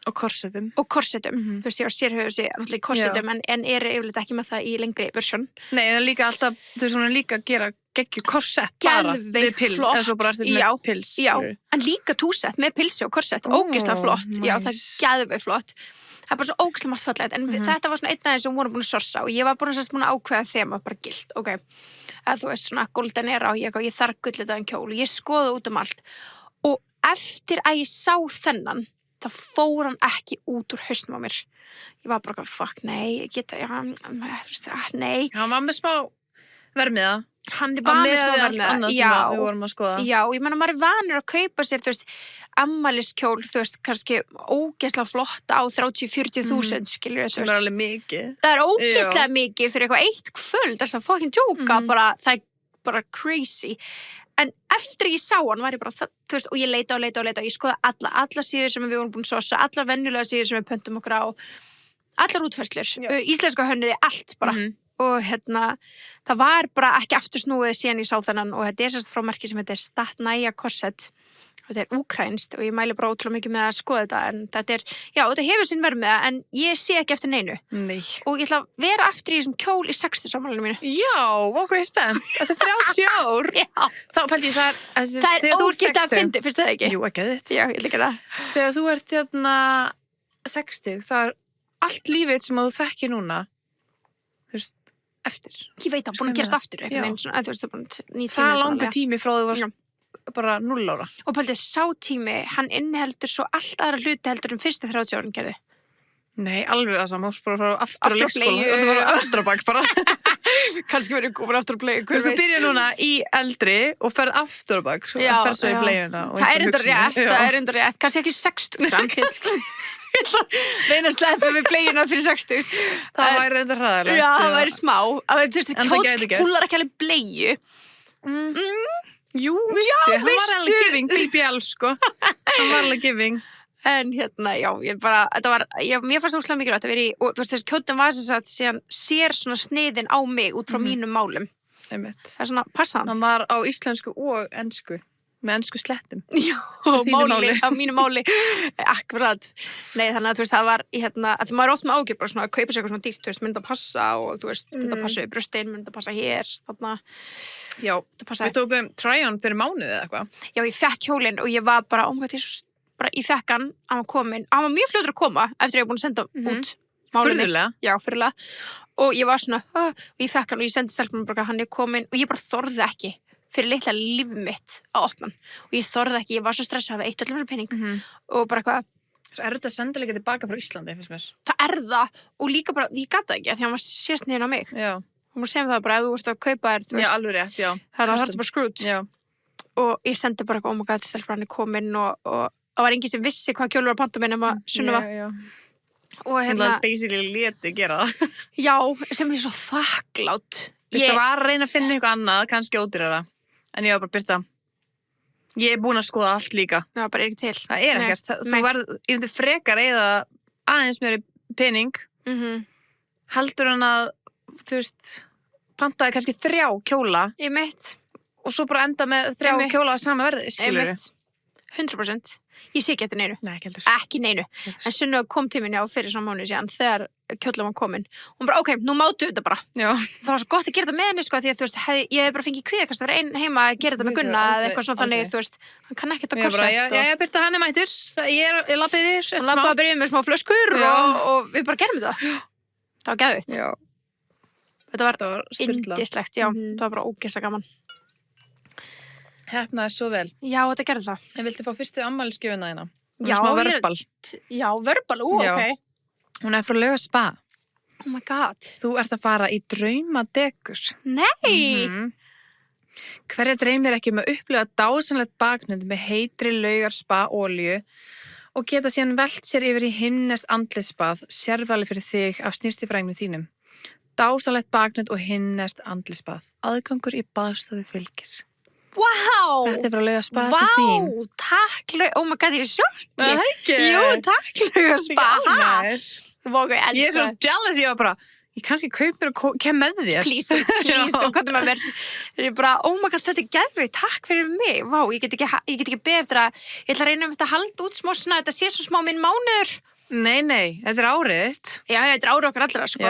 Og korsetum. Þú veist, ég var sérhæfur sig náttúrulega í korsetum en er yfirleitt ekki með það í lengri versjón. Nei, það er líka alltaf, þú veist, hún er líka að gera geggju korsett bara við pils. Flott. Eða svo bara eftir með pils. Já, en líka túsett með pilsi og korsett. Ógeðslega flott. Nice. Já, það er geðveik flott. Það er bara svo ógeðslega margt fallegt. En þetta var svona einn aðeins sem við vorum búin að sorsa og ég var búin að ákveða þema bara gilt. Ok, að þú veist svona golden era og ég þarf gullitaðan kjól. Ég skoði út allt. Og eftir að ég sá þennan það fór hann ekki út úr hausnum á mér. Ég var bara, fuck, nei, nei. Hann var með smá vermiða. Hann var með smá vermiða. Annað sem við vorum að skoða. Já, ég meina, maður er vanur að kaupa sér, þú veist, ammæliskjól, þú veist, kannski ógeðslega flott á 30-40 þúsund, skilur við, þú veist. Sem er alveg mikið. Það er ógeðslega mikið fyrir eitthvað eitt kvöld, það er það fucking tjóka, bara, það er bara crazy. En eftir ég sá hann var ég bara, þú veist, og ég leita og ég skoða alla síður sem við vorum búin að sossa, alla venjulega síður sem við pöntum okkur á, allar útfærslur, íslenska hönnuði, allt bara. Og það var bara ekki aftursnúið síðan ég sá þennan og þetta er sérst frá merki sem heitir Statnaja Korset. Þetta er úkrænst og ég mæli bara ótrúlega mikið með að skoða þetta en þetta þetta hefur sinn vermiða en ég sé ekki eftir neinu. Nei. Og ég ætla að vera aftur í þessum kjól í 60 samanlunum mínu. Já, okkur er spennt. Þetta er 30 ár. Já. Þá pældi ég það er ógeðslega að fyndi, finnst það ekki? Jú, ekki þitt. Já, ég líka það. Þegar þú ert 60, það er allt lífið sem þú þekkir núna, þú veist, eftir. Ég veit að búin að gerast aftur það er langa tími frá þú varst bara 0 ára. Og pældi, sá tími, hann inniheldur svo allt aðra hluti heldur fyrstu 30 árin gerði. Nei, alveg það saman, bara frá aftur á leikskóla. Þú var aftur á bak bara. Kannski verður komin aftur á bleiu. Þú veist, þú byrjar núna í eldri og ferð aftur á bak og ferð svo í bleiuna. Það er undar rétt. Kannski ekki 60 samt. Reyna að sleppa við bleiuna fyrir 60. Það væri undar hræðilegt. Já, það væri smá. Kjóll púlar ekki alveg bleiu. Jú, veistu. Hann var alveg giving, BBL, sko. Hann var alveg giving. En hérna, já, mér fannst það úrslega mikilvægt að vera í, og þú veist, þessi kjóttum var þess að síðan sér svona sniðin á mig út frá mínum málum. Einmitt. Það er svona, passa hann. Hann var á íslensku og ensku, með ensku slettum. Já, á mínu máli. Akkurat. Nei, þannig að þú veist, það var, hérna, að maður er oft með ágjör bara svona að kaupa sér eitthvað svona dýrt, þú veist, myndi að passa og þú veist, myndi að passa í brjóstin, myndi að passa hér, þarna. Já, við tókum try-on fyrir mánuði eða eitthvað. Já, ég fekk kjólinn og ég var bara, ég fekk hann var komin, hann var mjög fljótur að koma eftir að ég var búin að senda út málið mitt. Já, fyrirlega. Og ég var svona, og ég fekk hann og ég sendi stelpunum bara hann er komin og ég bara þorði ekki fyrir litla líf mitt að opna hann. Og ég þorði ekki, ég var svo stressað að hafa eitt öllum þessu pening og bara eitthvað. Svo er þetta að senda líka tilbaka frá Íslandi, finnst mér. Það er það og líka bara, ég gat það ekki af því að hann var sést niður á mig. Já. Og maður segir það bara, ef þú ert að kaupa þér, þú veist. Já, alveg rétt, já. Það er bara screwed. Já. Og ég sendi bara, oh my god, stelpur hann er komin og það var enginn sem vissi hvað kjólur var að panta minn nema Sunniva. Já. Og hérna basically leti gera það. Já, sem er svo þakklátt. Ég var að reyna að finna eitthvað annað, kannski ódýrara. En ég var bara Birta. Ég er búin að skoða allt líka. Já, bara ekki til. Það er ekkert. Þú verður, ég myndi frekar eða aðeins mér í pening. Heldur hann að, þú veist, pantaði kannski 3 kjóla. Ég mitt. Og svo bara enda með 3 kjóla að sama verði, skilur við. 100%. Ég sé ekki eftir neinu. Nei, ekki heldur. Ekki neinu. En Sunniva kom til minni á fyrir svona mánuði síðan þegar kjóllan var komin. Hún bara, ok, nú mátu þetta bara. Já. Það var svo gott að gera þetta með henni, sko, því að þú veist, ég hef bara fengið kvíðakast að vera einn heima að gera þetta með Gunna eða eitthvað svona þannig, þú veist, hann kann ekkert að kossa þetta. Já, Birta, hann er mættur. Ég lappi yfir. Hann lappaði að byrja með smá flöskur og við bara gerum þetta. Það var geðvitt. Já. Þetta var yndislegt, já. Það var bara ógeðslega gaman. Heppnaði svo vel. Já, þetta gerði það. En viltu fá fyrstu afmælisgjöfina þína? Já, smá verbal. Já, verbal, ok. Hún er frá Lauga Spa. Oh my god. Þú ert að fara í draumadekur. Nei! Hverja dreymir ekki að upplifa dásanlegt baknund með heitri Laugar Spa olíu og geta síðan velt sér yfir í himneskt andlitsbað, sérvali fyrir þig af snýrstifrængum þínum. Dásanlegt baknund og himneskt andlitsbað. Aðgangur í baðstofu fylgir. Wow! Þetta er frá Lauga Spa til þín. Vá, takk Lauga, oh my god, ég er sjokki. Það ekki? Jú, takk Lauga Spa. Ég er svo jealous, ég var bara, ég kannski kaup mér og kem með þér. Please, þú komdu með mér. Ég er bara, oh my god, þetta er geðveikt, takk fyrir mig. Vá, ég get ekki beðið eftir að, ég ætla að reyna þetta að halda út smá svona, þetta sé svo smá minn mánuður. Nei, þetta er árið. Já, þetta er árið okkar allra, sko.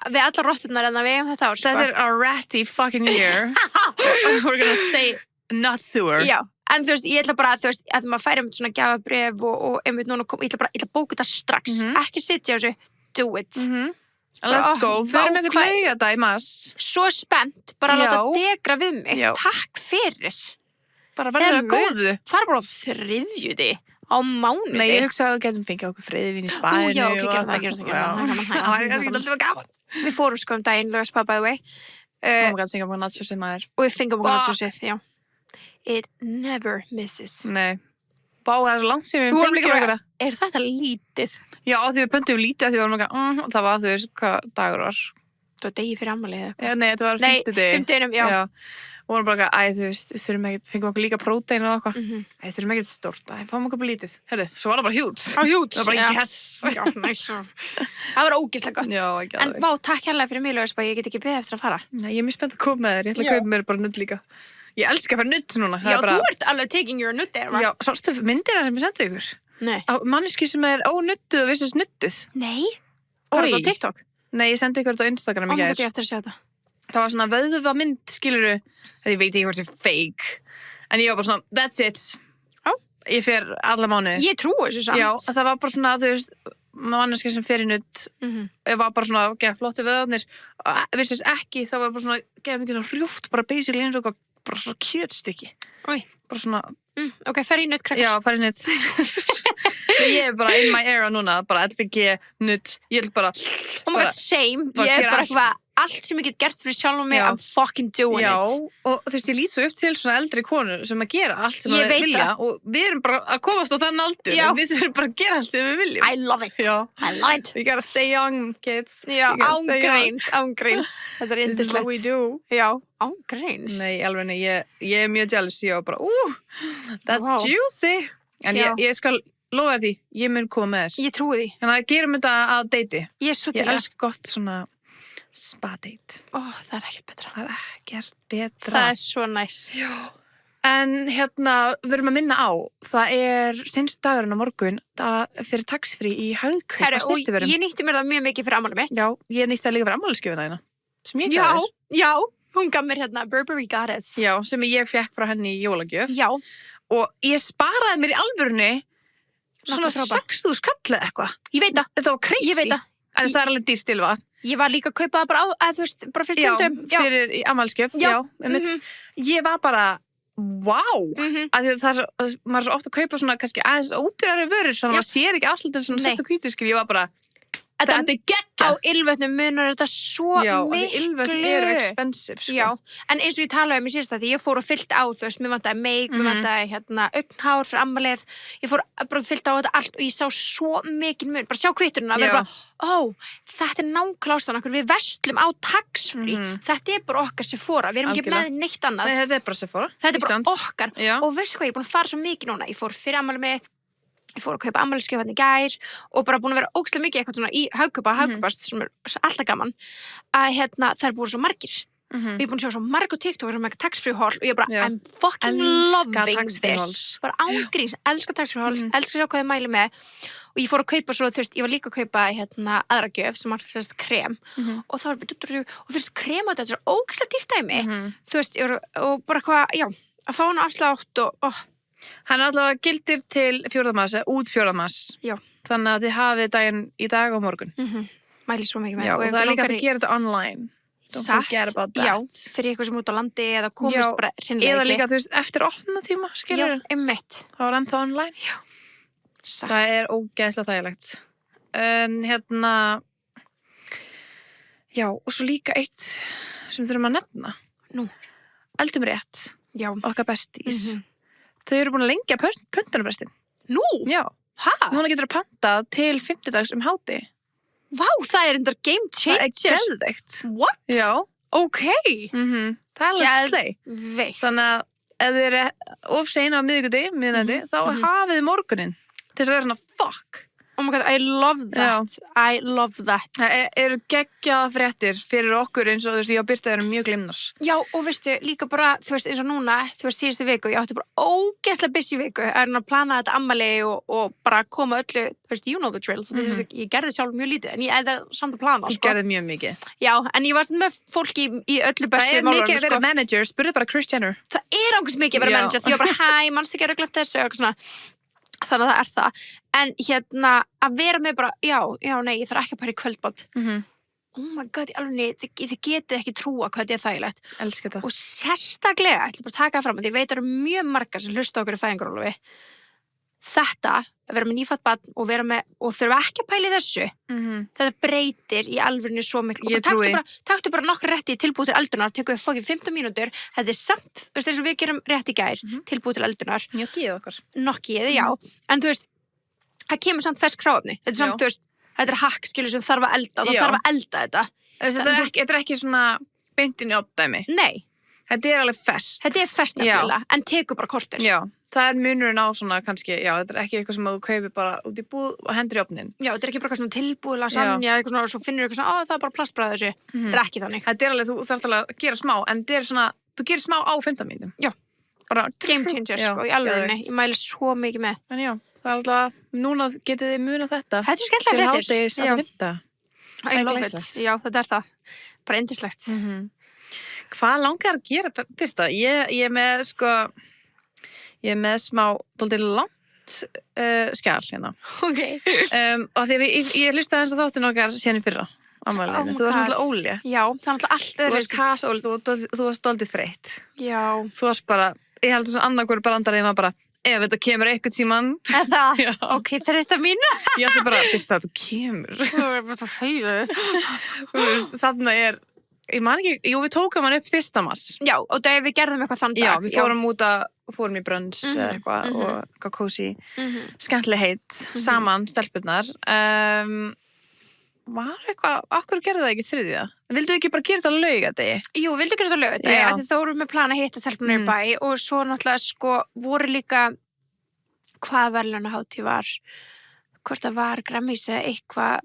Við allar rotturnar en við eigum þetta ár, sko. Þetta er a ratty fucking year. We're gonna stay not sewer. Já, en þú veist, ég ætla bara, þú veist, að maður færi þetta svona gjafabréf og einmitt núna, ég ætla að bóka þetta strax. Ekki sitja á þessu, do it. Let's go, fyrir með eitthvað lauga þetta í mass. Svo spennt, bara að láta degra við mig. Takk fyrir. Bara verður það góðu. Það er bara á þriðjudi. Á mánuði. Nei, ég hugsa að við getum fengið okkur friðvín í spæðinu. Já, ok, gerum það. Það er alltaf gaman. Við fórum sko daginn, Lauga Spa, by the way. Og við fengum okkur natsjósið maður. Og við fengum okkur natsjósið, já. It never misses. Nei. Bá, það er svo langt sem við fengið okkur það. Er þetta lítið? Já, því við pöntum lítið að því við varum okkar, það var, þú veist, hvað dagur var. Það var degi fyrir afmælið eða eitthvað. Nei, þetta var 50 degi. 50 já. Og vorum bara, þú veist, við þurfum ekki, fengum okkur líka prótein og eitthvað. Við þurfum ekki stórt, fáum okkur bara lítið. Herðu, svo var það bara hjút. Það var bara yes. Já, næs. Það var ógeðslega gott. Já, en vá, takk hérlega fyrir mig, Lauga Spa, ég get ekki beðið eftir að fara. Nei, ég er mjög spennt að koma með þér, ég ætla að kaupa mér bara nudd líka. Ég elska að fara nudd núna. Já, þú ert alveg taking your nudd there, já, sástu myndina sem ég sendi ykkur? Nei. Manneski sem er ónudduð og vissist nudduð. Nei. Var þetta á TikTok? Nei, ég sendi ykkur þetta á Instagram í gær. Ég eftir að sjá þetta. Það var svona vöðva mynd, skilurðu. Ég veit ekki hvort það er fake. En ég var bara svona, that's it. Ég fer alla mánuði. Ég trúi þessu samt. Já, það var bara svona, þú veist, manneski sem fer í nudd. Ég var bara svona, flottu vöðvarnir. Vissist ekki, það var bara svona, mikið svona hrjúft, bara basically eins og bara svona kjötstykki. Bara svona ok, fer í nudd, krakkar. Já, fer í nudd. Ég er bara in my era núna, bara LPG, nudd, ég vil bara oh my god, same, ég er bara eitthvað allt sem ég get gert fyrir sjálfum mig, I'm fucking doing it. Og þú veist, ég lít svo upp til svona eldri konur sem að gera allt sem að vilja og við erum bara að komast á þann aldur og við þurfum bara að gera allt sem við viljum. I love it. I love it. We gotta stay young, kids. Já, ángreins. Þetta This is what we do. Já, ángreins. Nei, alveg nei, ég mjög jealous, ég var bara, that's juicy. En ég skal lofa því, ég mun koma með þér. Ég trúi því. Þannig að gerum þetta að deiti. Ég elska gott svona spa-date. Það er ekkert betra. Það er ekkert betra. Það er svo næs. Já. En hérna, við erum að minna á, það er seinstu dagurinn á morgun fyrir tax-free í Hagkaup á Snyrtivörum. Og ég nýtti mér það mjög mikið fyrir afmælið mitt. Já, ég nýtti það líka fyrir afmælisgjöfina þína. Sem ég gaf þér. Já, hún gaf mér hérna Burberry Goddess. Já, sem ég fekk frá henni í jólagjöf. Já. Og ég sparaði mér í alvörunni svona 6.000 kall eða eitthvað. Ég veit það. Þetta var crazy. Ég veit það. En það er alveg dýrt tilvað. Ég var líka að kaupa það bara þú veist, bara fyrir tjöndum. Já, fyrir afmælisgjöf. Já, ég var bara, wow. Af því að maður er svo oft að kaupa svona kannski aðeins ódýrari vörur þannig að maður sér ekki afslutin svona svart og hvítur, ég var bara, þetta er geggjað. Á Ylvötnum munar þetta svo miklu. Já, og Ylvötn eru expensive, sko. Já, en eins og ég talaði í síðasta því, ég fór og fyllt á, þú veist, mér vantaði make, mér vantaði augnhár fyrir afmælið, ég fór bara fyllt á þetta allt og ég sá svo mikinn mun, bara sjá kvitturinn að vera bara, þetta er nákvæmlega ástæðan okkur, við verslum á tax-free, þetta er bara okkar Sephora, við erum ekki með neitt annað. Nei, þetta er bara Sephora. Þetta er bara okkar. Og veistu hvað, ég er búin að fara svo mikið núna, ég fór fyrir afmælið mitt, ég fór að kaupa afmælisgjöf í gær og bara búin að vera ógeðslega mikið eitthvað svona í Hagkaupast sem er alltaf gaman að það er búin svo margir og ég er búin að sjá svo marg og TikTok sem er tax-free haul og ég bara, I'm fucking loving this bara ángríns, elska tax-free haul elska að sjá hvað ég mæli með og ég fór að kaupa svo, þú veist, ég var líka að kaupa aðra gjöf sem var krem og það var bara, og þú veist, krem og þetta er ógeðslega dýrt dæmi þú veist, og bara hvað, já að fá hana afslátt og Hann er allavega gildir til 4. mars, út 4. mars. Já. Þannig að þið hafið daginn í dag og morgun. Mæli svo mikið með. Já, og það er líka að gera þetta online. Don't forget about that. Já, fyrir eitthvað sem út á landi eða komist bara hreinlega ekki. Eða líka, þú veist, eftir 8. tíma, skilur. Já, einmitt. Það var ennþá online. Já. Satt. Það er ógeðslega þægilegt. En já, og svo líka eitt sem þurfum að nefna. Nú. Eldum rétt. Já. Okkar besties. Þau eru búin að lengja pöntunarfrestin. Nú? Já. Hæ? Núna getur þú pantað til 50 háti. Vá, það er enda game changer. Það er geðveikt. What? Já. Ok. Það er alveg slei. Geðveikt. Þannig að ef þið eru of seina á miðnætti, þá hafið þið morguninn til þess að vera svona fuck. Oh my god, I love that. Já. I love that. Það eru geggjaða fréttir fyrir okkur eins og þú veist, ég á byrstaði mjög glimnar. Já, og veistu, líka bara, þú veist, eins og núna, þú veist, síðustu viku, ég átti bara ógeðslega busy viku, að plana þetta ammali og bara koma öllu, þú veist, you know the drill, þú veist, ég gerði sjálf mjög lítið, en ég er það samt að plana, sko. Ég gerði mjög mikið. Já, en ég var svona með fólki í öllu bestu málunum, sko. Það er mikið að vera manager, spurðu bara Kris Jenner. Það er ángust mikið að vera manager, því ég var bara, hæ, manstu ekki að regla þessu, eitthvað svona. Þannig að það er það. En að vera með bara, já, nei, ég þarf ekki að para í kvöldbátt. Oh my god, alveg, þið getið ekki trúa hvað þetta er þægilegt. Elska þetta. Og sérstaklega, ég ætla bara að taka það fram, því ég veit að það eru mjög margar sem hlusta okkur í fæðingarorlofi. Þetta, að vera með nýfætt barn og þurfa ekki að pæla í þessu. Þetta breytir í alvörinu svo miklu. Ég trúi. Taktu bara nokkur rétti tilbúið til eldunar, tekur fucking 15 mínútur. Þetta er samt, þú veist, eins og við gerum rétt í gær, tilbúið til eldunar. Njokkið okkar. Nokkið, já. En þú veist, það kemur samt fersk hráefni. Þetta er samt, þú veist, þetta er hakk, skilur, sem þarf að elda og það þarf að elda þetta. Þetta er ekki svona beintin í opdæmi. Nei. Þetta er alveg fest. Þetta er fest nefnilega, en tekur bara kortir. Já, það er munurinn á svona kannski, já, þetta er ekki eitthvað sem þú kaupir bara út í búð og hendur í opnin. Já, þetta er ekki bara eitthvað svona tilbúð, lasagna, eitthvað svona, og svo finnur eitthvað svona, það er bara plastbræð þessu. Þetta er ekki þannig. Þetta er alveg, þú þarft alveg að gera smá, en þetta er svona, þú gerir smá á 15 mínútum. Já. Bara game changer, sko, í alvegni. Ég mæli svo mikið með. En já, það er alltaf, núna getið þið muna þetta. Þetta er skemmtilega fréttir. Bara yndislegt. Hvað langar að gera, Birta? Ég er með, sko, smá, dálítið langt skjal hérna. Ok. Og því ég hlustaði eins og þáttinn okkar síðan í fyrra afmælinu. Þú varst náttúrulega ólétt. Já, það er náttúrulega allt Þú varst kasólétt, þú varst dálítið þreytt. Já. Þú varst bara, ég held að svona annarkur brandarið var bara, ef þetta kemur eitthvað tíman. Eða? Ok, þreytta mín. Ég ætla bara, Birta, þú kemur. Þú er bara það þauðu. Þú veist, þarna er ég man ekki, jú, við tókum hann upp 1. mars. Já, og þegar við gerðum eitthvað þann dag. Já, við fórum í brunch eitthvað og eitthvað kósí, skemmtileg heitt, saman, stelpurnar. Var eitthvað, akkur gerðu það ekki 3. Vildu ekki bara gera þetta á laugardegi? Jú, vildu gera þetta á laugardegi, af því þá vorum við plan að hitta stelpurnar í bæ og svo náttúrulega sko voru líka hvað verðlaunahátíð var, hvort það var Grammys eða eitthvað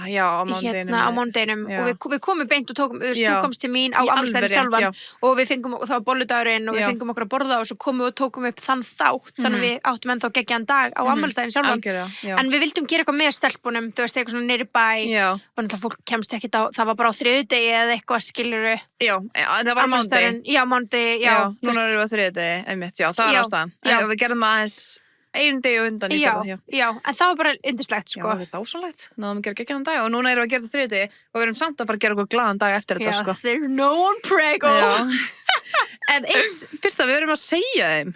já, á mánudeginum á mánudeginum og við komum beint og tókum, þú komst til mín á afmælisdaginn sjálfan og við fengum, og það var bolludagurinn og við fengum okkur að borða og svo komum við og tókum upp þann þátt, þannig við áttum ennþá geggjaðan dag á afmælisdaginn sjálfan, en við vildum gera eitthvað með stelpunum, þú veist, eitthvað svona niður í bæ og náttúrulega fólk kemst ekkert á, það var bara á 3. eða eitthvað, skilurðu. Já, það var mánudegi. Já, mánudegi, já. Núna erum við á 3. einmitt, já, það var ástæðan. Við gerðum aðeins einu degi og undan í já, en það var bara yndislegt sko. Já, það var dásamlegt, náðum að gera geggjaðan dag og núna erum við að gera það 3. og við erum samt að fara að gera okkur glaðan dag eftir þetta sko. There's no one prego. En fyrst að við erum að segja þeim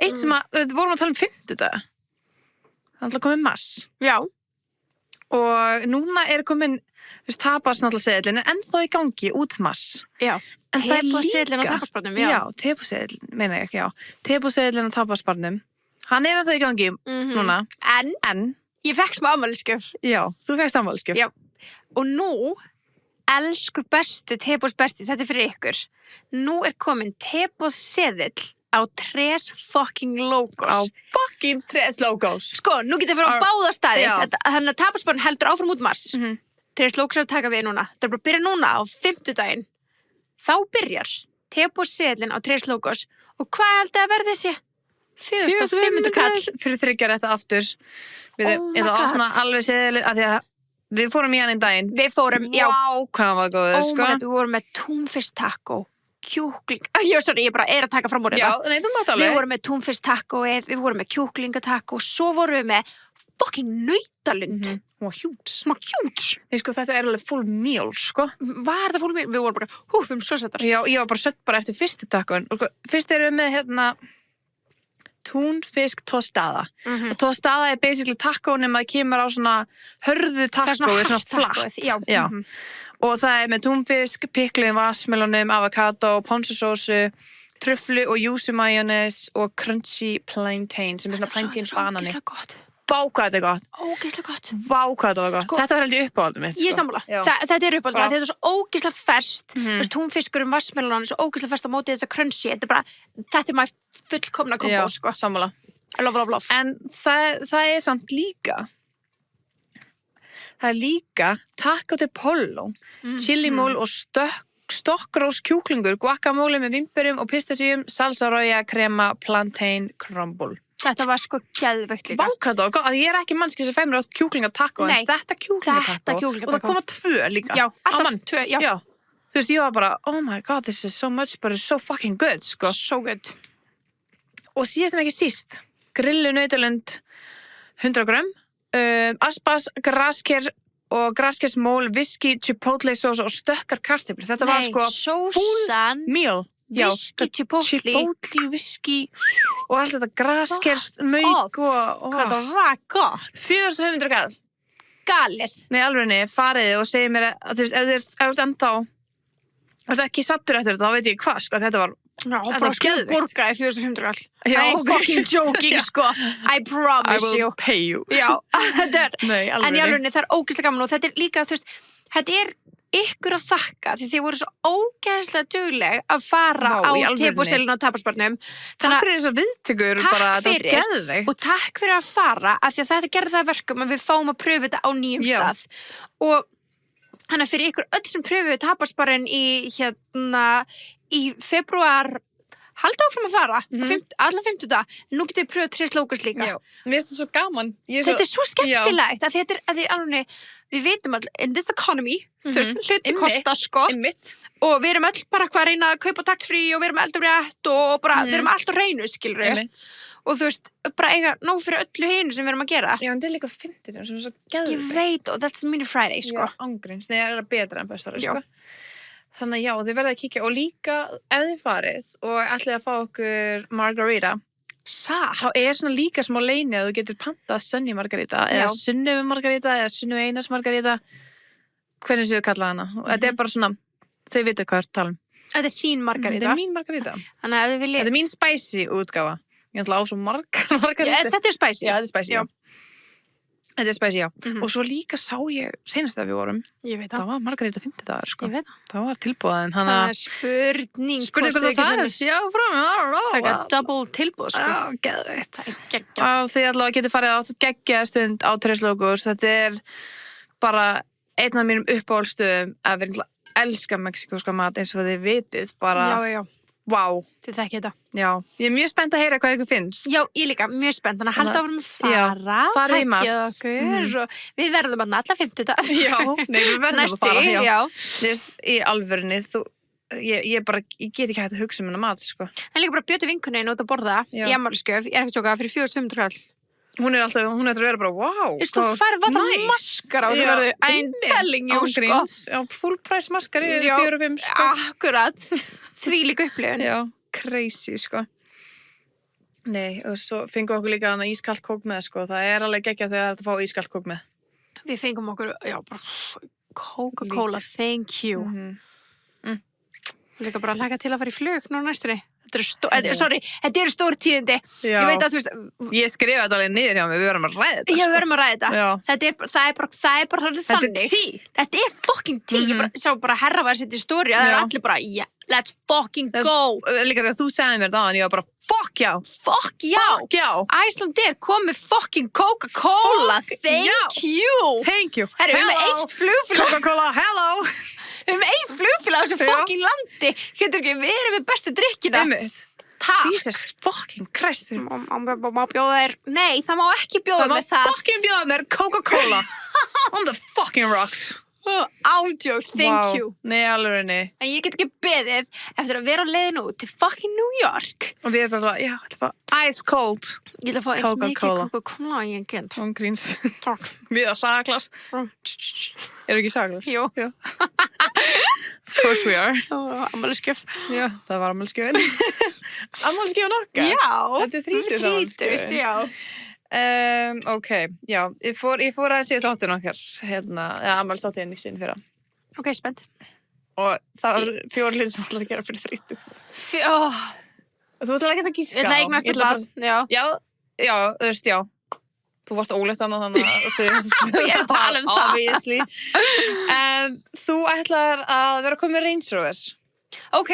eitt sem að, við vorum að tala um 50 dag það er alltaf komið mars. Já. Og núna er komin, þú veist, tapasnáttlaseðlinn er ennþá í gangi út mars. Já. En það er líka á tapasbarnum, já. Já, tapasseðlinn, meina ég ekki, já. Tapasseðlinn á tapasbarnum. Hann er ennþá í gangi núna. En ég fekk smá afmælisgjöf. Já, þú fékkst afmælisgjöf. Já. Og nú, elsku bestu Tebos bestis, þetta er fyrir ykkur. Nú er komin Tebos seðill á Tres fucking logos. Á fucking Tres logos. Sko, nú getur við að báða staði. Þannig að tapasbarn heldur áfram út mars. Tres logos er að taka við núna. Það er bara að byrja núna á 50-daginn. Þá byrjar Tebos seðillinn á Tres logos. Og hvað heldur að verði þessi? 4.500 kall fyrir 3 rétta aftur. Við erum að alveg seðilinn að því að við fórum í hann í daginn. Við fórum, já. Vá, hvað var góður, sko. Við vorum með túnfisk taco, kjúkling. Já, sorry, ég bara er að taka fram úr þetta. Já, nei, þú mátt alveg. Við vorum með túnfisk tacoið, við vorum með kjúklingataco, svo vorum við með fucking nautalund. Hún var hjúts. Hún var hjúts. Nei, sko, þetta er alveg full meal, sko. Var það full meal? Við vorum bara, við erum svo settar. Já, ég var bara sett bara eftir fyrstu tacon. Fyrst erum við með, hérna, túnfisk tostada. Og tostada er basically taco nema það kemur á svona hörðu taco, svona flatt. Já. Og það er með túnfisk, pickluðum, vassmelónum, avokado, ponsusósu, truflu og júsu majónes og crunchy plantain sem er svona plantain banani. Ógeðslega gott. Vá hvað þetta er gott. Ógeðslega gott. Vá hvað þetta var gott. Þetta var heldur uppáhaldum mitt. Ég sammála. Þetta er uppáhaldum. Þetta er svo ógeðslega ferskt. Túnfiskurinn, vassmelónan er svo ógeðslega ferskt á móti þetta crunchy. Þetta er maður fullkomna kombo, sko. Já, sammála. I love. En það er samt líka taco de pollo, chilimól og stokkrós kjúklingur, guacamole með vimberum og pistasíum, salsa roja, krema, plantain, crumble. Þetta var sko geðveikt líka. Bákató, ég er ekki mannski sem fæmur á kjúklingatakko, en þetta kjúklingatakko. Og það koma 2 líka. Já, alltaf 2, já. Þú veist, ég var bara, oh my god, this is so much, but it's so fucking good, sko. So good. Og síðast en ekki síst, grillu nautalund 100 grömm, aspas, grasker og graskersmól, whisky, chipotle sós og stökkar kartöflur. Þetta var sko full meal. Whisky, chipotle, whisky og allt þetta graskers, mauk og hvað það var gott. 400 kall. Galið. Nei, alveg farið og segið mér að þú veist, ef þú ert ennþá ekki sattur eftir þetta, þá veit ég hvað, sko, þetta var bara borgaði 400 kall. I'm fucking joking, sko. I promise you. I will pay you. Já, þetta er. Nei, alveg. En í alveg, það er ógeðslega gaman og þetta er líka, þú veist, þetta er ykkur að þakka því þið voru svo ógeðslega dugleg að fara á Teboselinu og tapasbarnum. Takk fyrir þessar viðtökur, bara þetta var geðveikt. Og takk fyrir að fara af því að þetta gerði það verkum að við fáum að pröfu þetta á nýjum stað. Og þannig að fyrir ykkur öll sem pröfuðu tapasbarinn í febrúar halda áfram að fara, alla 50 dag. Nú getur við pröfuð 3 slókars líka. Já, mér finnst það svo gaman. Þetta er svo skemmtilegt að þetta er alveg, við vitum all, in this economy, þú veist, hluti kosta, sko. Og við erum öll bara hvað að reyna að kaupa tax-free og við erum eldur rétt og bara, við erum allt á reynu, skilur við. Og þú veist, bara eiga nóg fyrir öllu hinu sem við erum að gera. Já, en þetta er líka 50 sem er svo geðveikt. Ég veit, og that's mini Friday, sko. Já, ángríns, það er betra en bestara, sko. Þannig að já, þið verða að kíkja og líka ef þið farið og ætlið að fá okkur margarita, þá er svona líka smá leyni að þú getur pantað Sunny margarita eða Sunnivu margarita eða Sunnivu Einars margarita, hvernig séu kalla hana. Og þetta er bara svona þau vita hvað er tala um. Þetta er þín margarita. Þetta er mín margarita. Þannig að ef þið viljið... Þetta er mín spicy útgáfa. Ég ætla á svo margarita. Þetta er spicy. Já, þetta er spicy, já. Þetta er spicy, já. Og svo líka sá ég, senast að við vorum, ég veit það. Það var margarita 50 dagar, sko. Ég veit það. Það var tilbúðin, Það er spurning hvort það er sjá frá mig, I don't know. Taka double tilbúð, sko. Já, geðveitt. Geggjað. Þið allavega getið farið á geggjaða stund á Tres Locos. Þetta er bara einn af mínum uppáhaldsstöðum að við elska mexíkóska mat eins og þið vitið. Bara, já. Vá. Þið þekkið þetta. Já, ég er mjög spennt að heyra hvað ykkur finnst. Já, ég líka, mjög spennt. Þannig að halda áfram að fara. Farið í mars. Og við verðum að alla 50 dag. Já, nei, við verðum að fara. Já. Þú veist, í alvörunni, ég get ekki hægt að hugsa um hennar mat, sko. En líka bara bjötu vinkunni út að borða í ammælisgjöf. Ég er ekkert sjókað fyrir 400 kall. Hún er að vera bara, wow. Þú færð alltaf maskara og þú verður I'm telling you, sko. Já, full price maskari, 4-5, sko. Akkurat. Þvílík upplifun. Já, crazy, sko. Nei, og svo fengum okkur líka hana ískalt kók með, sko. Það er alveg geggjað þegar þetta fá ískalt kók með. Við fengum okkur, bara Coca-Cola, thank you. Líka bara hlaka til að fara í flug nú næstunni. Þetta eru stór tíðindi. Já. Ég veit að, þú veist... Ég skrifa þetta alveg niður hjá mig, við verðum að ræða þetta. Já, við verðum að ræða þetta. Það er bara þannig. Þetta er tea. Þetta er fucking tea. Ég sá bara herra var að setja í stóri og það er allir bara, let's fucking go. Líka þegar þú segði mér það, en ég var bara, fuck já. Fuck já. Icelandair kom með fucking Coca-Cola. Thank you. Herru, við með eitt flugfélag. Coca-Cola, hello. Við erum ein flugfélag á þessu fucking landi. Getur ekki, við erum með bestu drykkina. Takk. Jesus fucking Christ. Má bjóða þér... Nei, það má ekki bjóða með það. Það má fucking bjóða mér Coca-Cola. On the fucking rocks. Ándjóks, thank you. Nei, alveg nei. En ég get ekki beðið eftir að vera á leiðinu út til fucking New York. Og við erum bara, ég ætla að fá ice cold. Ég ætla að fá eins mikið Coca-Cola ég get. Án gríns. Takk. Við að saglas. Eru ekki saglas? Jú. Of course we are. Ammælisgjöf. Já, það var ammælisgjöfin. Ammælisgjöfin okkar? Já. Þetta er 30 ammælisgjöfin. Já. Ok, já, ég fór að séu þáttinn okkar, ammælsáttíðin í sinni fyrra. Ok, spennt. Og það var 4 hlutir sem ætlar að gera fyrir 30. Og þú ætlar ekki að gíska á. Ég ætla að eignast að bad, já, þú veist, já. Þú varst óleitt þannig að þú veist, ég er að tala um það. Obviously. En þú ætlar að vera að koma með Range Rover. Ok.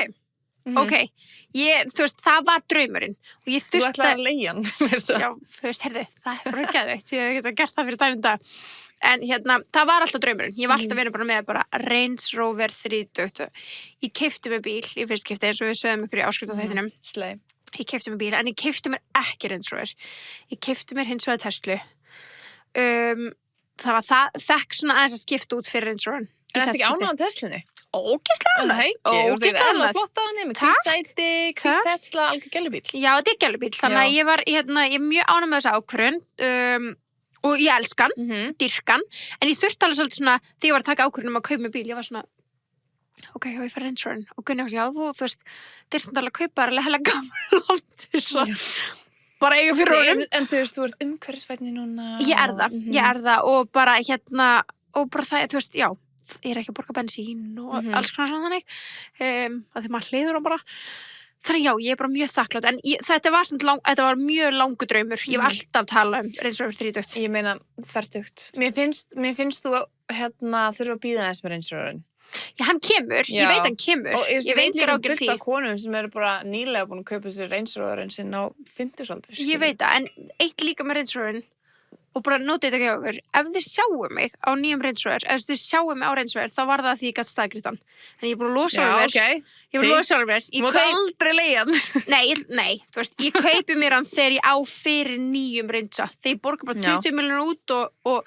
Þú veist, það var draumurinn og ég þurfti... Þú ætlaði að leigja hann. Já, þú veist, heyrðu, það er bara geðveikt, ég hef getað gert það fyrir daginn dag. En það var alltaf draumurinn. Ég var alltaf verið bara með Range Rover 30. Ég keypti mig bíl í fyrst skipti eins og við sögum ykkur í áskriftaþættinum. Slay. Ég keypti mig bíl, en ég keypti mér ekki Range Rover. Ég keypti mér hins vegar Tesla. Þannig að það fekk svona aðeins að skipta út fyrir Range Rover. En það er ekki ánægðan Teslunni? Ógeðslega ánægð. Ógeðslega ánægð. Flott á henni með hvít Tesla, algjör gælubíl. Já, þetta er gælubíl. Þannig að ég er mjög ánægð með þessu ákvörðun og ég elskan, dýrkan. En ég þurfti alveg svolítið svona, þegar ég var að taka ákvörðun að kaupa mig bíl, ég var svona, ok, ég fær Range Rover. Og Gunni var svona, já, þú veist, þeir sem alveg kaupa er alveg hella gaman landir svo. Bara eiga fyrir honum. En þú veist, þú ert umhverfisvænni núna. Ég er það og bara og bara það, þú veist, já. Ég er ekki að borga bensín og alls konar svona þannig að því maður hliður á bara þannig já, ég er bara mjög þakklátt en þetta var mjög langur draumur ég hef alltaf talað Range Rover 30 ég meina, fertugt mér finnst þú þurfa að bíða þess með Range Roverin já, hann kemur, ég veit hann kemur og ég veit líka fullt af konum sem eru bara nýlega búin að kaupa sér Range Roverin sinn á 50-saldur ég veit það, en eitt líka með Range Roverin og bara notið þetta ekki okkur, ef þið sjáum mig á nýjum Range Rover, ef þið sjáum mig á Range Rover, þá var það því ég gætt staðgritan. En ég er búin að losa mér. Ég er búin að losa mér. Þú mátt aldrei leigja hann. Nei, þú veist, ég kaupi mér hann þegar ég á fyrir nýjum Range. Þegar ég borga bara 20 milljónir út og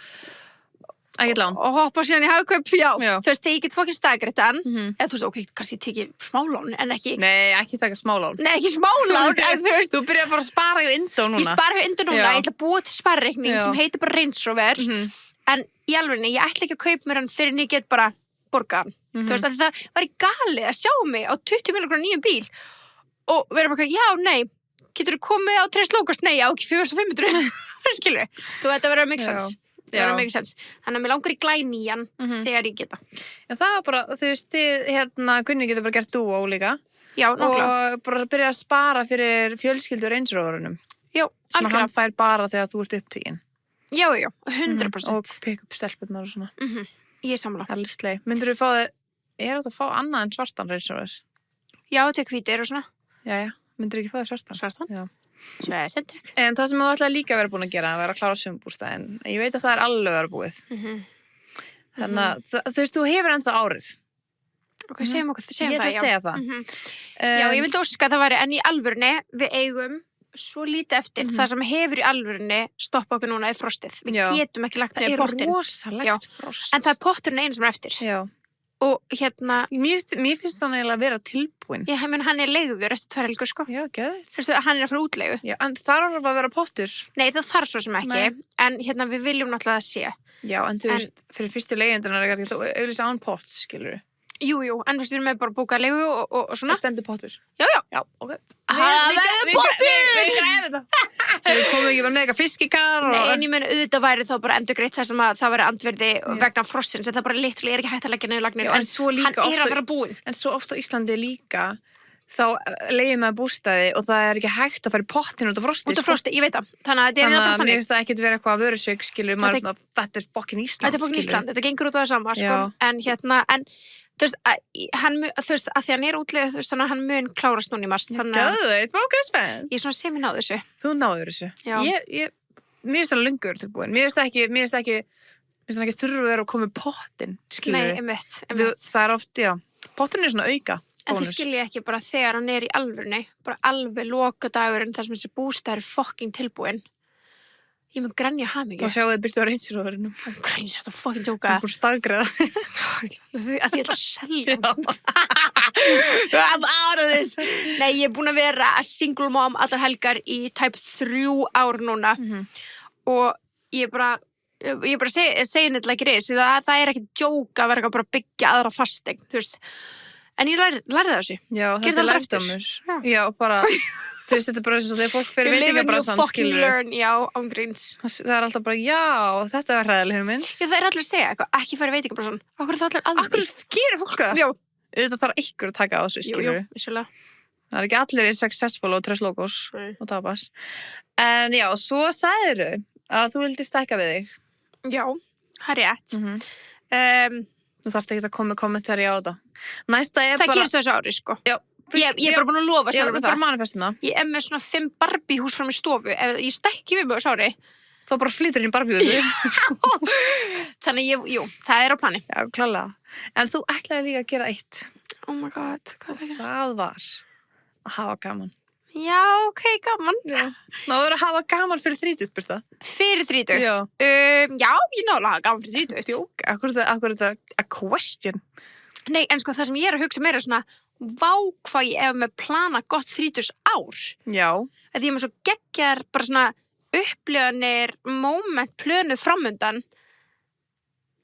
hoppa síðan í hagkaup, þú veist, þegar ég get fokkin staðgritan, eða þú veist, ok, kannski tekið smálán, en ekki... Nei, ekki taka smálán. Nei, ekki smálán, en þú veist... Þú byrjar bara að spara hjá Indó núna. Ég spara hjá Indó núna, ég ætla að búa til sparreikning sem heitir bara Range Rover, en í alvegni, ég ætla ekki að kaupa mér hann fyrir en ég get bara borgað hann. Þú veist, það var galið að sjá mig á 20 milljónir nýjum bíl og vera bara, já, nei, getur þú komið á Tres Locos? Nei, já, ekki 400-500, skilur við. Þú veit að vera make sense. það verður mikið sens. Þannig að mér langar í glænýjan þegar ég geta. Já, það var bara, þú veist, þið, Gunni getur bara gert dúó líka. Já, nákvæmlega. Og bara byrja að spara fyrir fjölskyldur Range-Roverunum. Já, sem hann fær bara þegar þú ert upptíkin. Já, 100%. Og pick up stelpurnar og svona. Ég er sammála. Helslei. Myndirðu fá þið, þetta að fá annað en svartan Range-Rover? Já, til hvítir og svona. Já. Myndirðu ekki fá þið svartan? Svartan? Já. Svartan, takk. En það sem þú ætlaði líka að vera búin að gera, að vera að klára sumbústæðin. Ég veit að það er alveg að vera búið. Þannig að, þú veist, þú hefur ennþá árið. Ok, segjum það, já. Ég ætla að segja það. Já, ég vildi óska að það væri, en í alvörunni, við eigum svo lítið eftir. Það sem hefur í alvörunni stoppa okkur núna er frostið. Við getum ekki lagt niður pottin. Það er rosalegt frost. En það er potturinn einu sem er eftir. Já. Og hérna... Mér finnst það eiginlega að vera tilbúin. Já, hann er leigður eftir 2 helgur, sko. Já, geðveikt. Þú veist, hann er að fara útleigu. Já, en þarf að vera pottur. Nei, það þarf svo sem ekki. En hérna, við viljum náttúrulega að sé. Já, en þú veist, fyrir fyrstu leigjendunar er ekki að auglýsa án potts, skilur. Jú, en við erum með bara að bóka leigu og svona. Það stendur pottur. Já, ok. Það verður pottur! Við græfum þetta. Við komum ekki bara með eitthvað fiskikar. Nei, en ég meina, auðvitað væri þá bara endurgreitt þess að það væri andverði vegna frostins. Það bara literally er ekki hægt að leggja niður lagnir. En hann er að vera búinn. En svo ofta á Íslandi líka, þá leigir maður bústaði og það er ekki hægt að fara í pottin út af frosti. Út af frosti, ég veit það. Þannig að þetta er bara þannig. Mér finnst það ekkert vera eitthvað að vörusök, skilur. Maður er svona, þetta er fokkin Ísland, Þetta er fokkin Ísland, þetta gengur út á það sama, sko. En hérna, þú veist, þú veist, að því hann er útlegð, þú veist, þannig að hann mun klárast núna í mars. Gæðveit, ok, spennt. Ég er svona sem ég náðu þessu. Þú náður þessu. Já. Mér finnst það lungur tilbúin. Mér finnst ekki þurfa að koma í pottin, skilur. Nei, einmitt. Það er oft, pottin er svona auka. En þið skilji ekki bara þegar hann er í alvörunni, bara alveg lokadagurinn þar sem þessi bústað er fucking tilbúin. Ég mun grænja hamingju. Þá sjáu þið byrtu á Range-Roverinu. Græns, þetta er fucking djóka. Það er búin staðgræða. Að ég ætla að selja hann. I'm out of this. Nei, ég er búin að vera single mom allar helgar í tæp 3 ár núna. Og ég bara segi nefnilega ekki reys. Það er ekki djóka að vera bara að byggja aðra fasteign, þú veist. En ég lærði það þessu. Já, þetta er lærdómur. Já, bara... Þú veist, þetta er bara eins og þegar fólk fyrir veitingabransann, skilur. Learn, já, ángríns. Það er alltaf bara, já, þetta var hræðileg hugmynd. Já, það er allir að segja eitthvað, ekki fyrir veitingabransann. Akkur það allir aðri. Akkur gerir fólk það? Já. Auðvitað þarf ykkur að taka á þessu, skilur. Jú, vissulega. Það er ekki allir successful og Tres Logos og tapas. En já, svo sagðirðu að þú vildi stækka við þig. Já, það er rétt. Þú þarfst ekki að koma með kommentari á þetta. Næsta er það bara... Það gerist þessu ári, sko. Já. Ég er bara búin að lofa sjálf með það. Ég er bara manifestum það. Ég er með svona 5 Barbie-hús fram í stofu. Ef ég stækki við mig á sári. Þá bara flytur inn Barbie-húsi. Þannig, jú, það er á plani. Já, klálega. En þú ætlaði líka að gera eitt. Oh my god, hvað er það? Það var að hafa gaman. Já, ok, gaman. Það var að hafa gaman fyrir 30, Birta. Fyrir 30? Já, ég náðu að hafa gaman fyrir 30. Jók, akkur er þetta a question? Nei, en sko það sem ég er að hugsa meira svona vá hvað ég hef með plana gott 30 ár. Já. Að ég hef með svo geggjar bara svona upplifanir, moment, plönuð framundan.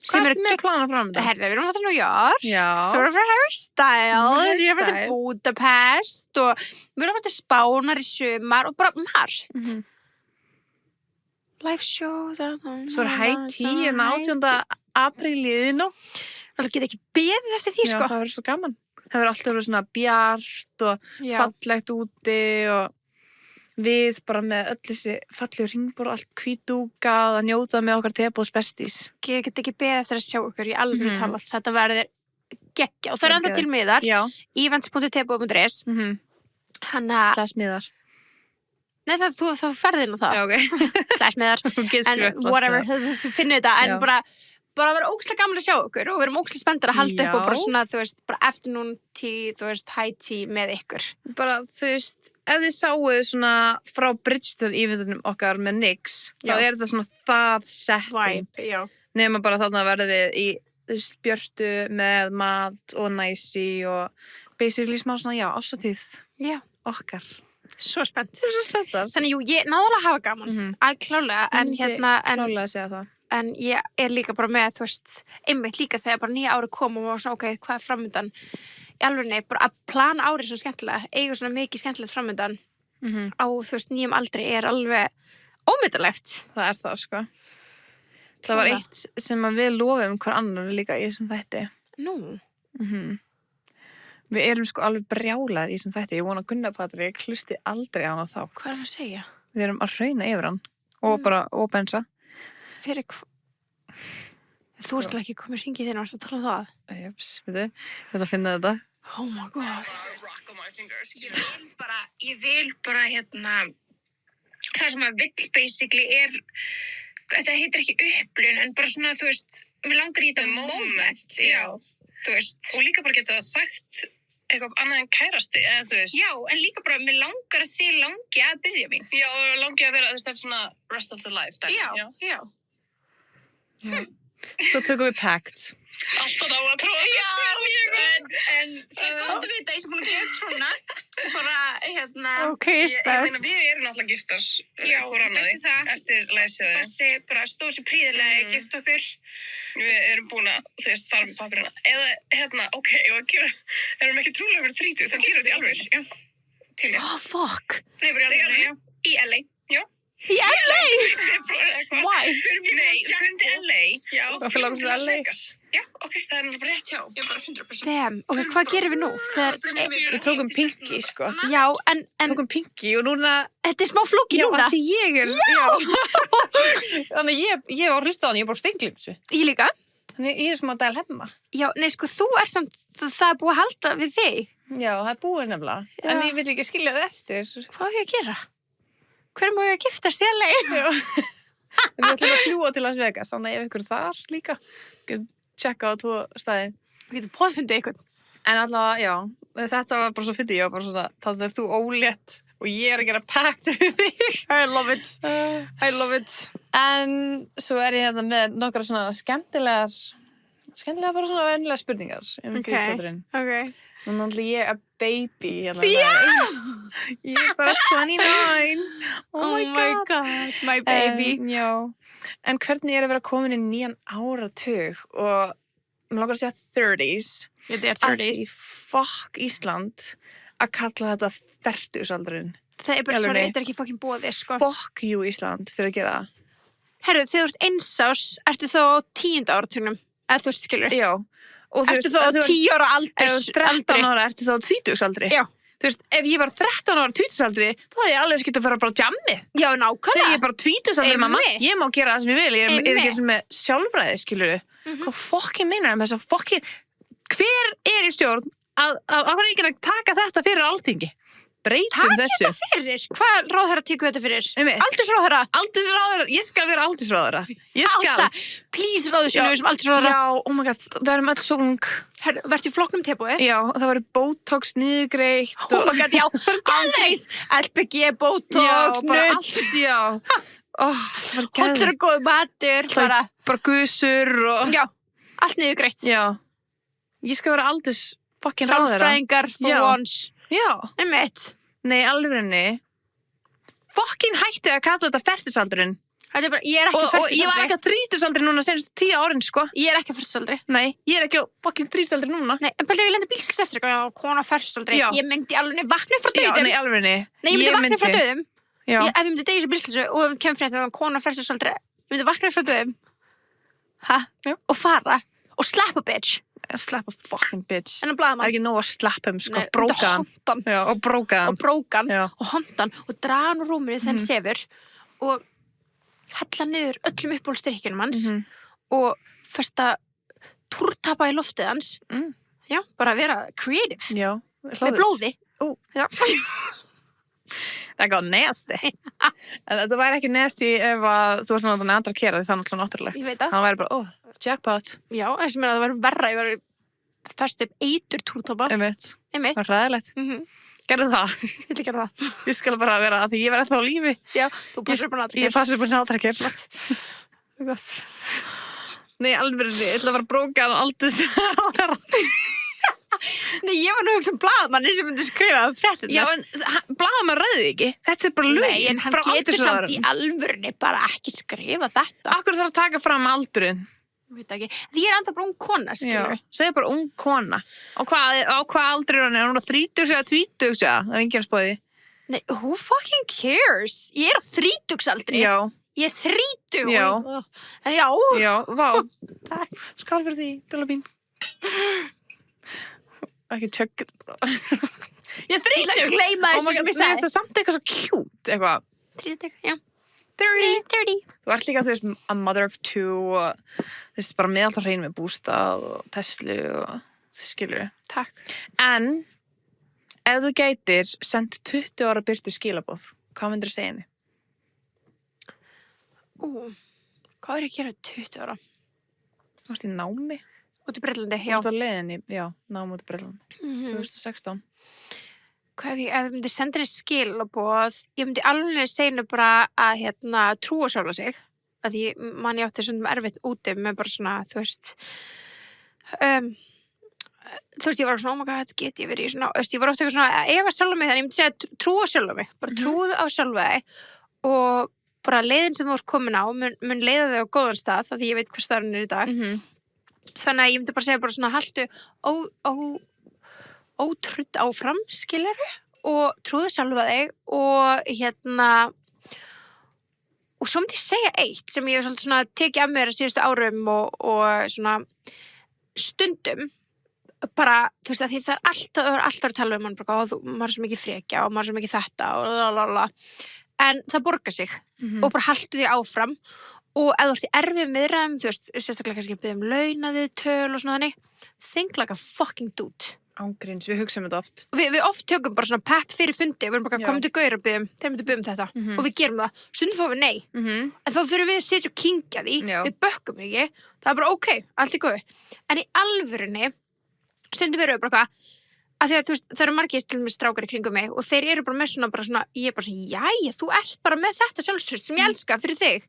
Hvað er með plana framundan? Herði, við erum að fara til New York. Já. Svo erum við að fara Harry Styles. Við erum að fara til Budapest og við erum að fara til Spánar í sumar og bara margt. Live show. Svo er Haiti en 18. apríl liðinu. Það geta ekki beðið eftir því, sko. Já, það verður svo gaman. Það verður alltaf verið svona bjart og fallegt úti og við bara með öll þessi fallegu hringborð, allt hvítdúkað að njóta með okkar tebóðs bestís. Ég get ekki beðið eftir að sjá ykkur í alvöru talað. Þetta verður geggja. Og það er ennþá til miðar. Já. Events.tebóð.is /miðar. Nei, þú ferði inn á það. Já, ok. /miðar. En whatever, þú finnir þetta. En bara vera ógeðslega gaman að sjá okkur og við erum ógeðslega spenntar að halda upp og bara svona, þú veist, bara afternoon tea, þú veist, high tea með ykkur. Bara, þú veist, ef þið sáuð svona frá Bridgeton-eventunum okkar með NYX, þá er þetta svona það setting. Já. Nema bara þarna verðum við í, þú veist, björtu með mat og næsi og basically smá svona, ásatíð okkar. Svo spennt. Svo spenntar. Þannig, ég náðulega að hafa gaman. Klálega, en klálega að segja það. En ég er líka bara með, þú veist, einmitt líka þegar bara nýja ári kom og var svona, ok, hvað er framundan? Í alvegni, bara að plana árið svona skemmtilega, eiga svona mikið skemmtilegt framundan á, þú veist, nýjum aldri er alveg ómyndalegt. Það er það, sko. Það var eitt sem að við lofum hver annar líka í þessum þætti. Nú? Við erum sko alveg brjálar í þessum þætti. Ég vona að Gunnar Patrik hlusti aldrei á hana þá. Hvað að segja? Við erum að hrauna yfir hann og bensa. Fyrir Þú veist ekki komið hringið þinn að tala um það. Jeps, veitu, ég ætla að finna þetta. Oh my god. Ég vil bara það sem að vill basically þetta heitir ekki upplifun, en bara svona, þú veist, mér langar í þetta moment, já, þú veist. Og líka bara geta sagt eitthvað annað en kærasti, eða þú veist. Já, en líka bara, mér langar að þið langi að biðja mín. Já, og langi að vera, þú veist, þetta er svona rest of the life dæmi. Já. Svo tökum við pact. Alltaf á að tróða þessu. En það er gott að vita, ég sem búin að gefa upp svona. Bara, Ok, ég meina, við erum náttúrulega giftar. Já, veistu það. Eftir læsjóði. Þessi bara stóð sér prýðilega gift okkur. Við erum búin að, þú veist, fara með pappirina. Eða, ok, erum ekki trúlega fyrir 30, þá gerum við þetta í alveg. Já, til ég. Oh, fuck. Nei, bara í alveg, já. Í LA, já. Í LA? Why? Nei, fyrir til LA. Já, Okkur langar til LA. Já, ok, það er náttúrulega bara rétt hjá. Ég er bara 100%. Damn, ok, hvað gerum við nú? Við tókum Pinky, sko. Já, en Tókum Pinky og núna... þetta er smá flóki núna. Já, af því ég er... Já! Þannig ég var að hlusta á hann, ég er bara steinglipsu. Ég líka. Þannig ég er smá dæl hemma. Já, nei, sko, þú er samt, það er búið að halda við þig. Já, það er búið nefnilega. Já. En ég vil ekki skilja það eftir. Hvað á ég að gera? Hver má ég að giftast í LA? Já. Við ætlum að fljúa til Las Vegas, þannig ef ykkur þar líka. Tjekka á 2 staði. Við getum påfundið ykkur. En allavega, já, þetta var bara svo fyndið, ég var bara svona, þannig er þú ólétt og ég er að gera pact við þig. I love it. I love it. En svo er ég hérna með nokkra svona skemmtilega bara svona vennilega spurningar kynþátturinn. Ok. Nú náttúrulega ég er baby hérna. Já! Ég er bara 29. Oh my god. My baby. Já. En hvernig er að vera komin í nýjan áratug og mér langar að segja 30s. Þetta er Að því 30s. fuck Ísland að kalla þetta fertugsaldurinn. Það er bara Alveg sorry, nei. þetta er ekki fucking bóðið, sko. Fuck you Ísland fyrir að gera það. Herru, þegar þú ert einsás, ertu þá á 10. áratugnum? Eða þú veist, skilur? Já. Og þú Ertu veist, þá á að þú 10 ára ef þú ert 13 ára, ertu þá á 20-saldri? Já. Þú veist, ef ég var 13 ára 20-saldri, þá hefði ég alveg skilt að fara bara á jammið. Já, Þegar nákvæmlega. ég er bara 20-saldri, mamma. Einmitt. Ég má gera það sem ég vil. Ég er ekki Einmitt. sem með sjálfræði, skilur við. Hvað fokkin meinar þess að fokkin... Hver er í stjórn að hvað er ekki að taka þetta fyrir Alþingi? Breytum þessu. Takk þetta fyrir. Hvað ráðherra tekur þetta fyrir? Einmitt. Aldursráðherra. Aldursráðherra. Ég skal vera aldursráðherra. Ég skal. Átta. Please ráðu sinni sem aldursráðherra. Já, oh my god, við erum öll svo ung. Herru, verður flokknum tilbúið? Já, það var botox niðurgreitt. Oh my god, já. Alveg. LPG, botox, bara nutt. allt, já. Það var geðveikt. Hollur og góð matur. Bara gusur og... Já, allt niður greitt. Já. Ég skal vera aldurs fokkin ráðherra. Sálfræðingar for Já. once. Já. Einmitt. Nei, alvegni. Fokkin hætti að kalla þetta fertusaldurinn. Þetta er bara, ég er ekki Og fertugsaldri. ég var ekki á 30-aldri núna senast 10 árin, sko. Ég er ekki fertugsaldri. Nei, ég er ekki á fokkin 30-aldri núna. Nei, en bara ég lendi bílslis eftir eitthvað, já, kona fertugsaldri. Já. Ég myndi alveg vakna frá Já, döðum. nei, alvegni. Nei, ég myndi vakna frá döðum. Já. Ef ég myndi deyja þessu bílslisu og ef kemur fyrir þetta kona fertugsaldri, ég myndi vakna frá döðum. Já. Og fara. Og slappa bitch. Slappa fucking bitch. En að Það blaðamann. er ekki nóg að slappa sko. Nei, Bróka hann. hontan. Já, og bróka hann. Og brókan. Já. Og hontan. Og draga hann úr rúminu þegar hann sefur. Og hella niður öllum uppbólstyrkjunum hans. Og festa túrtapa í loftið hans. Já, bara vera creative. Já. Með blóði. Ó. Já. Það er góð nasty. En þetta væri ekki nasty ef að þú ert náttúrulega andra kera því það er náttúrulega náttúrulegt. Ég veit það. Það væri bara, jackpot. Já, þess að það var verra. Ég var fest upp eitur túrtapa. Einmitt. Einmitt. Það var ræðilegt. Gerðu það. Ég vil gera það. Ég skal bara vera að því ég verði þá á lífi. Já, þú passar upp á náttúrulega. Ég passar upp á náttúrulega. Gott. Nei, alveg, ég ætla að vera bróka hann aldurs. Nei, ég var nú hugsa blaðmanni sem myndi skrifa fréttina. Já, en blaðamaður ræði ekki. Þetta er bara lög. Nei, en hann getur samt í alvörunni bara ekki skrifa þetta. Akkur þarf að taka fram aldurinn. Ég veit ekki. Því ég er ennþá bara ung kona, skilur. Segðu bara ung kona. Á hvað aldur er hann? Er hún á 30 eða 20? Það er enginn að spóði. Nei, who fucking cares? Ég er á 30-aldri. Já, Ég er 30. Já. En já. Já, vá. Takk. Skál fyrir því, Dúlla mín. Ekki tjögg. Ég er 30. Gleyma þessu sem ég sagði. Það er samt eitthvað svo cute, eitthvað. 30, já. 30. Þú ert líka, þú veist, a mother of two og þú veist, bara með alltaf hrein með bústað og Tesla og þú skilur. Takk. En ef þú gætir sendt 20 ára Birtu skilaboð, hvað myndir þú segja henni? Hvað er ég að gera 20 ára? Þú varst í námi? Út í Breitlandi, Þú já. varst á leiðinni, já, námi út í Breitlandi. 2016. Ef ég myndi senda henni skilaboð, ég myndi alveg segja henni bara að trúa sjálfa sig. Að ég átti svona erfitt úti með bara svona, þú veist, ég var svona, oh my god, get ég verið í svona, ég var ofta eitthvað svona, efa sjálfa mig, þannig ég myndi segja trúa sjálfa mig, bara trúðu á sjálfa þig og bara leiðin sem þú ert komin á mun leiða þig á góðan stað, því ég veit hvað staðurinn er í dag. Þannig að ég myndi bara segja bara svona, haltu ótrudd áfram, skilurðu, og trúðu sjálfa þig og og svo myndi ég segja eitt sem ég hef svolítið svona tekið af mér á síðustu árum og svona stundum bara, þú veist, að því það er alltaf að tala mann, bara, maður er svo mikið frekja og maður er svo mikið þetta og lalala, en það borgar sig og bara haltu því áfram og ef þú ert í erfiðum viðræðum, þú veist, sérstaklega kannski biðja launaðið töl og svona þannig, think like a fucking dude. Ángríns, við hugsaum þetta oft. Við oft tökum bara svona pepp fyrir fundi, við erum bara komum til gauður og biðjum, þeir myndi biðjum þetta og við gerum það, stundum fáum við nei en þá þurfum við að setja og kynkja því, við bökkum ekki, það er bara ok, allt í góðu, en í alvörunni stundum erum við bara að því að þú veist, það eru margir til með strákar í kringum mig og þeir eru bara með svona, ég er bara svona, jæja, þú ert bara með þetta sjálfstraust sem ég elska fyrir þig,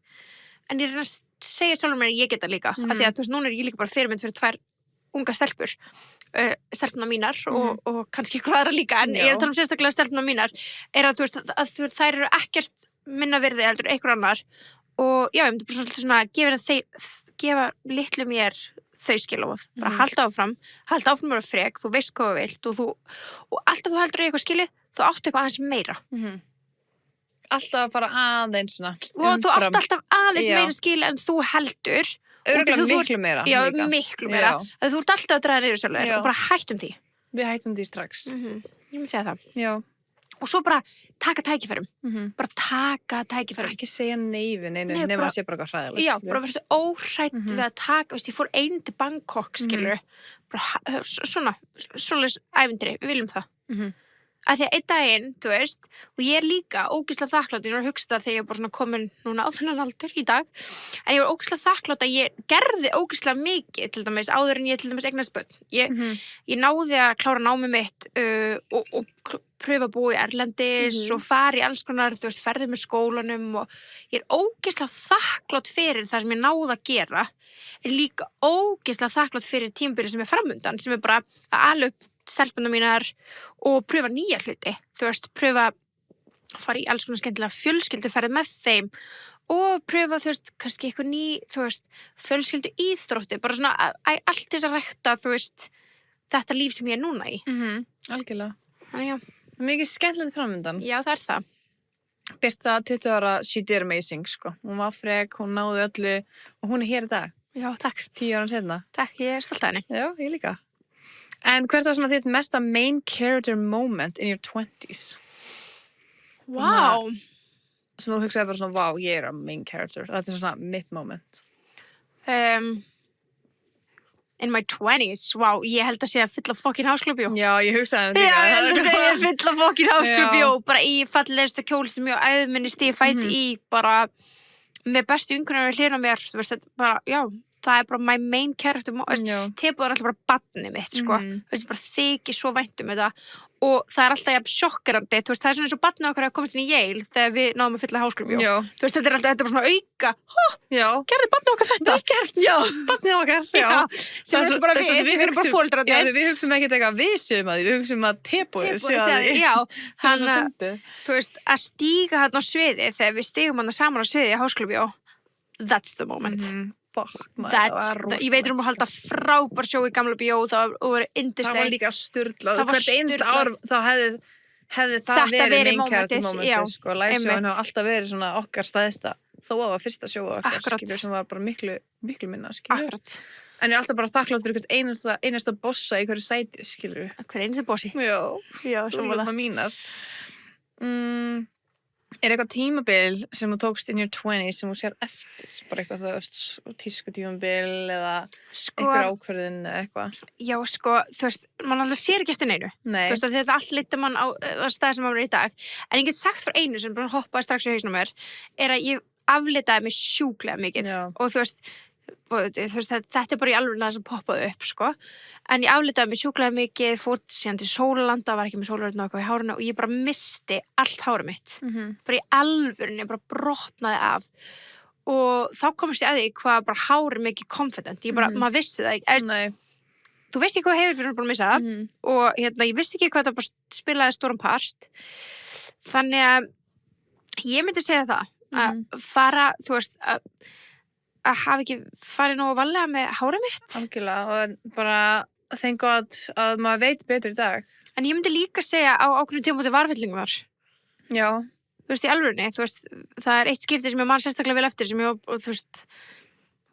en ég er að segja sjálfur mér að ég geta líka, að því að þú veist, núna er ég líka bara fyrirmynd fyrir 2 unga stelpur, stelpuna mínar og kannski ykkur aðra líka, en ég er að tala sérstaklega stelpuna mínar, er að þú veist, að þær eru ekkert minna virði heldur einhver annar og já, ég myndi bara svona gefa litlu mér þau skilaboð, bara halda áfram að vera frek, þú veist hvað þú vilt og alltaf þú heldur eitthvað skilið, þú átt eitthvað aðeins meira. Alltaf að fara aðeins svona og þú átt alltaf aðeins meira skilið en þú heldur. Örugglega miklu meira. Já, miklu meira. Þú ert alltaf að draga niður sjálfur og bara hættum því. Við hættum því strax. Ég myndi segja það. Já. Og svo bara taka tækifærum. Bara taka tækifærum. Ekki segja nei við neinu, nema að sé bara eitthvað hræðilegt. Já, bara verður óhrætt við að taka, veist, ég fór einu til Bangkok, skilur, bara svoleiðis ævintýri, við viljum það. Að því að einn daginn, þú veist, og ég er líka ógeðslega þakklátt, ég var að hugsa það þegar ég var bara svona komin núna á þennan aldur í dag, en ég var ógeðslega þakklátt að ég gerði ógeðslega mikið, til dæmis, áður en ég til dæmis eignast börn. Ég náði að klára námið mitt og pröfa að búa í erlendis og fara í alls konar, þú veist, ferði með skólanum og ég er ógeðslega þakklátt fyrir það sem ég náði að gera, en líka ógeðslega þakklátt fyrir tímabilið sem er framundan, sem er bara að ala upp stelpunum mínar og pröfa nýja hluti, þú veist, pröfa að fara í alls konar skemmtilega fjölskylduferð með þeim og pröfa, þú veist, kannski eitthvað ný, þú veist, fjölskyldu íþrótti, bara svona allt þess að rækta, þú veist, þetta líf sem ég er núna í. Algjörlega. Þannig, já. Mikið skemmtilegt framöndan. Já, það er það. Birta 20 ára, she did amazing, sko. Hún var frek, hún náði öllu og hún er hér í dag. Já, takk. 10 ára seinna. Takk, ég er stolt af henni. Já, ég líka. En hvert var svona þitt mesta main character moment in your 20s? Wow. Sem þú hugsaði bara svona, wow, ég er a main character. Þetta er svona mitt moment. In my 20s, wow, ég held að sé að fylla fokkin Háskólabjó. Já, ég hugsaði Já, ég held að sé að fylla fokkin Háskólabjó. Bara í fallegasta kjól sem ég á æðminni stíð í, bara með bestu vinkonur hlýra mér, þú veist, bara, já. Það er bara my main character, Tebúð er alltaf bara barnið mitt, sko. Þú veist, bara þykir svo vænt þetta og það er alltaf jafn sjokkerandi, þú veist, það er svona eins og barnið okkar að komast inn í Yale þegar við náðum að fylla Háskólabjó. Þú veist, þetta er bara svona auka, gerði barnið okkar þetta? Vel gert, já, barnið okkar, já. Sem er bara við erum bara fóldrarnir. Já, við hugsaum ekkert eitthvað við séum að því, við hugsaum að Tebúð sé að því. Já, þannig, þú veist, að stíga þarna á sviði, þegar við stígum þarna saman á sviði í Háskólabjó, that's the moment. Ég veit að halda frábær sjó í Gamla bíó, það var yndisleg. Það var líka sturlað. Hvert einsta ár þá hefði það verið main character momentið, sko. Livesjóin hafa alltaf verið svona okkar stæðsta þó að það var fyrsta sjóðu okkar, skilur, sem var bara miklu minna, skilur. Akkurat. En ég er alltaf bara þakklátt fyrir hvert einasta bossa í hverju sæti, skilur. Hver einasta bossi? Já, sammála mínar. Er eitthvað tímabil sem þú tókst in your 20s sem þú sér eftir? Bara eitthvað þú veist, tísku tímabil eða einhver ákvörðin eða eitthvað? Já, sko, þú veist, mann alltaf sér ekki eftir neinu. Nei. Þú veist, að þetta allt litur mann á staði sem maður er í dag. En ég get sagt fyrir einu sem bara hoppaði strax í hausnum mér, er að ég aflitaði mig sjúklega mikið. Já. Og þú veist, þetta er bara í alveg það sem poppaði upp, sko. En ég aflitaði mig sjúklega mikið, fór síðan til sólalanda, var ekki með sólaröðna okkur í hárinu og ég bara misti allt hárið mitt. Bara í alvörunni, bara brotnaði af. Og þá komst ég að því hvað bara hárið mikið confident. Ég bara, maður vissi það ekki. Nei. Þú veist ekki hvað hefur fyrir að búin að missa það. Og ég vissi ekki hvað það bara spilaði stóran part. Þannig að ég myndi segja það. Að fara, þú veist, að hafa ekki farið nógu varlega með hárið mitt. Algjörlega, og bara thank God að maður veit betur í dag. En ég myndi líka segja á ákveðnum tímabúti varfyllingum var. Já. Þú veist, í alvörunni, þú veist, það er eitt skipti sem ég man sérstaklega vel eftir sem ég, og þú veist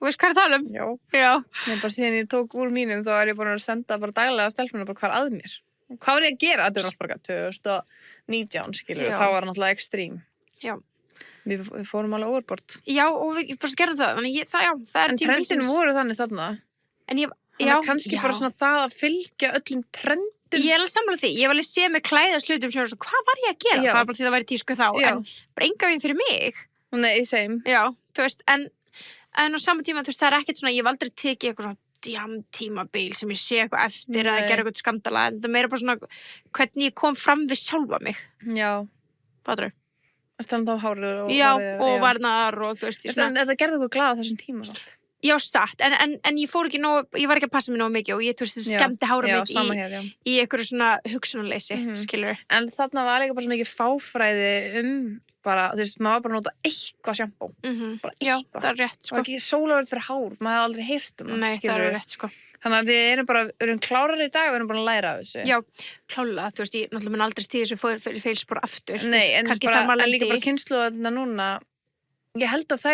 hvað er að tala um? Já. Nei, bara síðan ég tók úr mínum þá er ég búin að senda bara daglega á stelpunum bara hvar að mér. Hvað var ég að gera? Þetta er alltaf bara 2019, skilur, þá var náttúrulega extreme. Já. Við fórum alveg overbord. Já, og við bara gerum það. Þannig það er en trendin voru þannig þarna. En kannski bara svona það að fylgja öllum trendum. Ég er alveg sammála því. Ég var alveg séð með klæðaslutum sem var svo, hvað var ég að gera? Það var bara því það væri tísku þá. Já. En bara enga veginn fyrir mig. Nei, same. Já, þú veist, en á sama tíma, þú veist, það er ekkert svona, ég hef aldrei tekið eitthvað svona tímabil sem ég sé eitthvað eftir að gera eitthvað skandala. En það meira bara svona hvernig ég kom fram við sjálfa mig. Já. Fattarðu? Þannig þá hárið og varnar og þú veist þetta gerði okkur glaða þessum tíma samt. Já, satt, en ég fór ekki ég var ekki að passa mig nógu mikið og ég, þú veist, skemmti hárið mitt í einhverju svona hugsunarleysi, skilur. En þarna var líka bara svo mikið fáfræði bara, þú veist, maður var bara að nota eitthvað sjampó. Bara eitthvað. Já, það er rétt, sko. Það var ekki sólarvörð fyrir hár, maður hefði aldrei heyrt það, Nei, skilur. það er rétt, sko. Þannig að við erum klárar í dag og við erum bara að læra af þessu. Já, klálega, þú veist, ég náttúrulega mun aldrei stíði þessu feilspor aftur. Nei, en líka bara kynslóðina núna, ég held að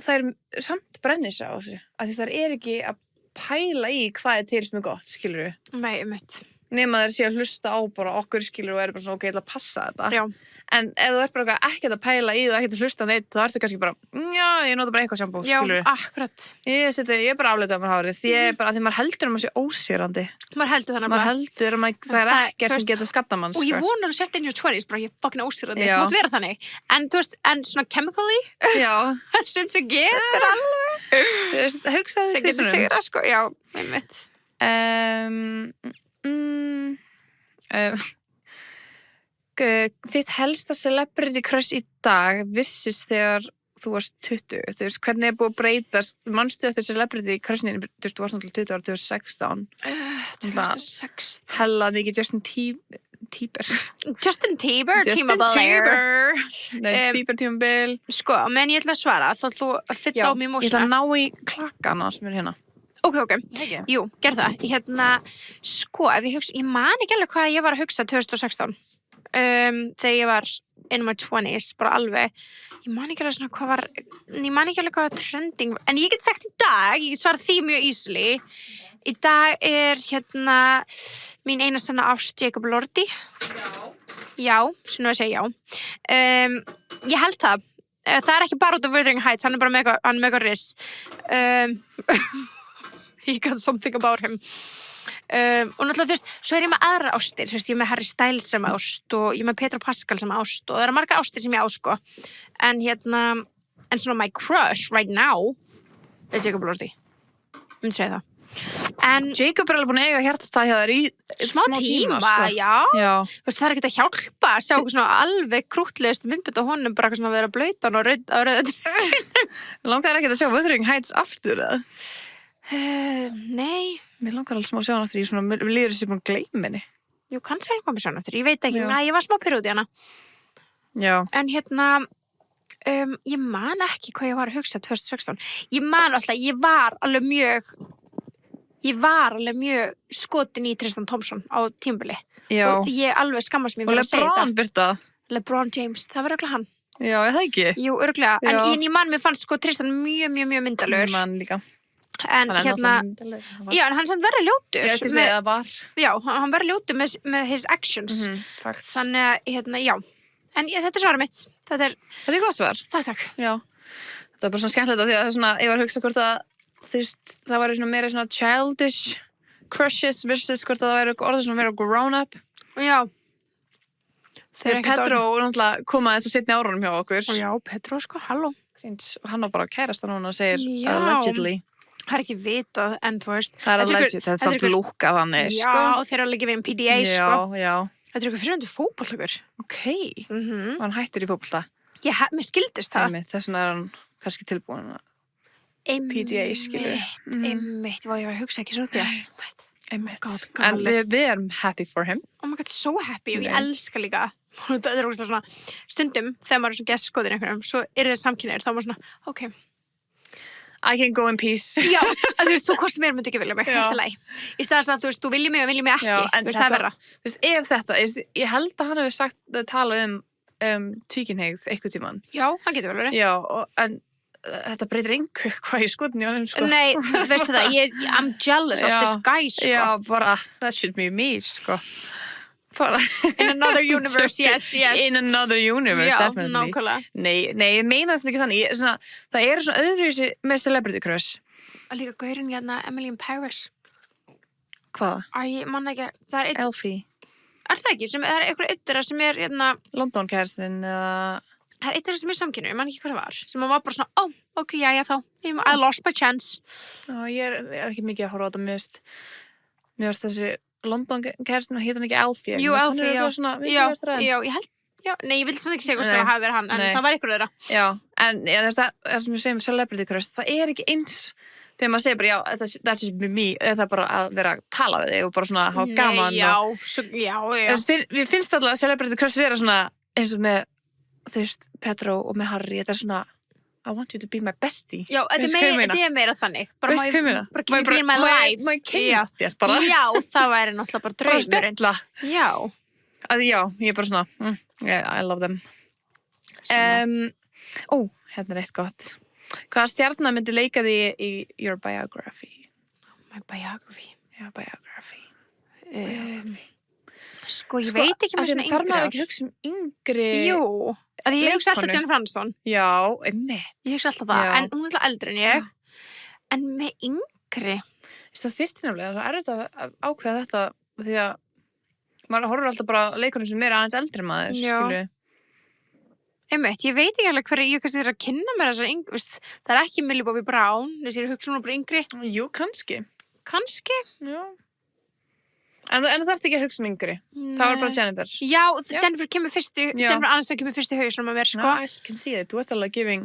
þær samt brenni sig á þessu, af því þær ekki að pæla í hvað er til sem er gott, skilur við. Nei, mitt. Nema þær sé að hlusta á bara okkur, skilur, og bara svona, ok, ég ætla að passa þetta. Já. En ef þú bara ekkert að pæla í það, ekkert að hlusta neitt, þá ertu kannski bara, já, ég nota bara eitthvað sjampó, skilur. Já, akkurat. Ég er bara afleitað með hárið, því því maður heldur maður sé ósérandi. Maður heldur þannig bara. Maður heldur það er ekkert sem getur skatta mann, og ég vonar að setja in your 20s, bara ég fucking ósérandi, mátt vera þannig. En þú veist, en svona chemically, sem sem getur alveg. Þú veist, hugsaðu því sem getur sko, já, einmitt. Þitt helsta celebrity crush í dag vissist þegar þú varst 20, þú veist, hvernig búið að breytast, manstu eftir celebrity crushin, þú veist, þú varst náttúrulega 20 ára 2016 2016 hella mikið Justin Bieber tímabil sko, menn ég ætla að svara þá þú að fylla á mig mósna ég ætla að ná í klakkana sem er hérna. Ok, jú, gerð það sko, ef ég hugsa, ég man ekki alveg hvað ég var að hugsa 2016 þegar ég var in my 20s, bara alveg ég man ekki alveg svona hvað var trending, en ég get sagt í dag ég get svarað því mjög easily í dag er mín eina sanna ást Jacob Elordi já, svona að segja já ég held það er ekki bara út af Wuthering Heights, hann er bara með eitthvað riss he got something about him og náttúrulega þú veist, svo er ég með aðra ástir þú veist, ég er með Harry Styles sem ást og ég er með Pedro Pascal sem ást og það eru margar ástir sem ég á sko en en svona my crush right now er Jacob Elordi myndi segja það en Jacob er alveg búin að eiga hjartastað hjá þér í smá tíma sko. já. Þú veist, það er ekkert að hjálpa að sjá eitthvað svona alveg krúttlegust myndbönd og honum bara eitthvað svona að vera blautan og rauð langar ekkert að sjá Wuthering Heights aftur eða? Nei. Mér langar alveg smá að sjá hann aftur í svona, við líður þessi búin að gleyma henni. Jú, kannski alveg komið sjá hann aftur, ég veit ekki, ég var smá pyrr út í hana. Já. En ég man ekki hvað ég var að hugsa 2016. Ég man alltaf, ég var alveg mjög skotin í Tristan Thompson á tímabili. Já. Og ég alveg skammast mér fyrir að segja þetta. Og LeBron, Birta. LeBron James, það var örugglega hann. Já, það ekki? Jú, örugglega. Já. En ég man, mér fannst sko Tristan mjög myndalegur. Ég man líka. En hérna, já, en hann samt verður ljótur. Ég ætti að segja það var. Já, hann verður ljótur með his actions. Facts. Þannig að, hérna, já. En þetta er svarið mitt. Þetta er gott svar. Takk. Já. Það er bara svona skemmtilegt því að það er svona, ég var að hugsa hvort að, þú veist, það væri svona meira svona childish crushes versus hvort að það væri orðið svona meira grown up. Já. Þegar Pedro náttúrulega komaði þessu seinni árunum hjá okkur. Já, Pedro sko, halló. Og hann á bara kærasta núna og segir allegedly. Það er ekki vitað, en þú veist. Það er allegedly, þetta er samt lúkað þannig, sko. Já, þeir eru að leggja við PDA, sko. Já. Þetta er eitthvað fyrirhundi fótboltakur. Ok. Og hann hættir í fótbolta. Mér skildist það. Þess vegna er hann kannski tilbúin að PDA, skilur. Einmitt, ég var að hugsa ekki svo því. Einmitt. En við erum happy for him. Oh my god, so happy og ég elska líka. Það er svona stundum þegar maður er svona gestskoðin einhverjum, svo eru þeir samkynneigir, þá er maður svona, ok. I can go in peace. Já, þú veist, þú hvort sem myndi ekki vilja mig, þetta er læg. Í staðan að þú veist, þú vilji mig og vilji mig ekki, þú veist, það er verra. Þú veist, ef þetta, ég held að hann hefur talað tvíkynhneigð eitthvað tímann. Já, hann getur vel verið. Já, en þetta breytir einhver hvað ég skoðin í honum, sko. Nei, þú veist það, I'm jealous of this guy, sko. Já, bara, that should be me, sko. In another universe, yes. In another universe, já, definitely. Já, nákvæmlega. Nei, ég meina þetta ekki þannig. Það er svona öðruvísi með celebrity crush. Og líka gaurinn hérna, Emily in Paris. Hvaða? Ég manna ekki, það er Elfie. Er það ekki? Það er einhver yttra sem er hérna... London-kærastinn eða... Það er yttra sem er samkynnu, ég man ekki hvað það var. Sem var bara svona, ok, já, þá. I lost my chance. Já, ég er ekki mikið að horfa á þetta, mér veist þessi... London-kærastinn, hétt hann ekki Alfie? Jú, Alfie, já. Já, ég held, nei, ég vil sann ekki segja hvort það hafi verið hann, en það var ykkur þeirra. Já, en það sem ég segi með celebrity crush, það er ekki eins þegar maður segir bara, já, that's just me, það er bara að vera að tala við þig og bara svona hafa gaman. Nei, já. Við finnst alltaf að celebrity crush vera svona, eins og með, þú veist, Pedro og með Harry, þetta er svona, I want you to be my bestie. Já, þetta er meira þannig. Veist hvað ég meina? Bara keep me in my life. Má ég kynnast þér bara? Já, það væri náttúrulega bara draumurinn. Bara spjalla. Já. Já, ég er bara svona, I love them. Hérna er eitt gott. Hvaða stjarna myndi leika því í your biography? My biography? Já, biography. Sko, ég veit ekki með svona yngri. Þarf maður ekki hugsa yngri... Jú, ég hugsa alltaf Jennifer Aniston. Já, einmitt. Ég hugsa alltaf það, en hún er alltaf eldri en ég. En með yngri... Það fyrst nefnilega, það er þetta að ákveða þetta því að maður horfur alltaf bara leikurinn sem er aðeins eldri maður, skilju. Einmitt, ég veit ekki alveg hverju ég kannski þeirra að kynna mér þessar yngri. Það er ekki Millie Bobby Brown, þess að ég hugsa hún bara yngri. Jú, kannski. Kannski? Já. En það þarf ekki að hugsa um yngri. Það var bara Jennifer. Já, Jennifer kemur fyrstu, Jennifer Aniston kemur fyrstu hausnum að mér, sko. I can see it. Þú ert alveg giving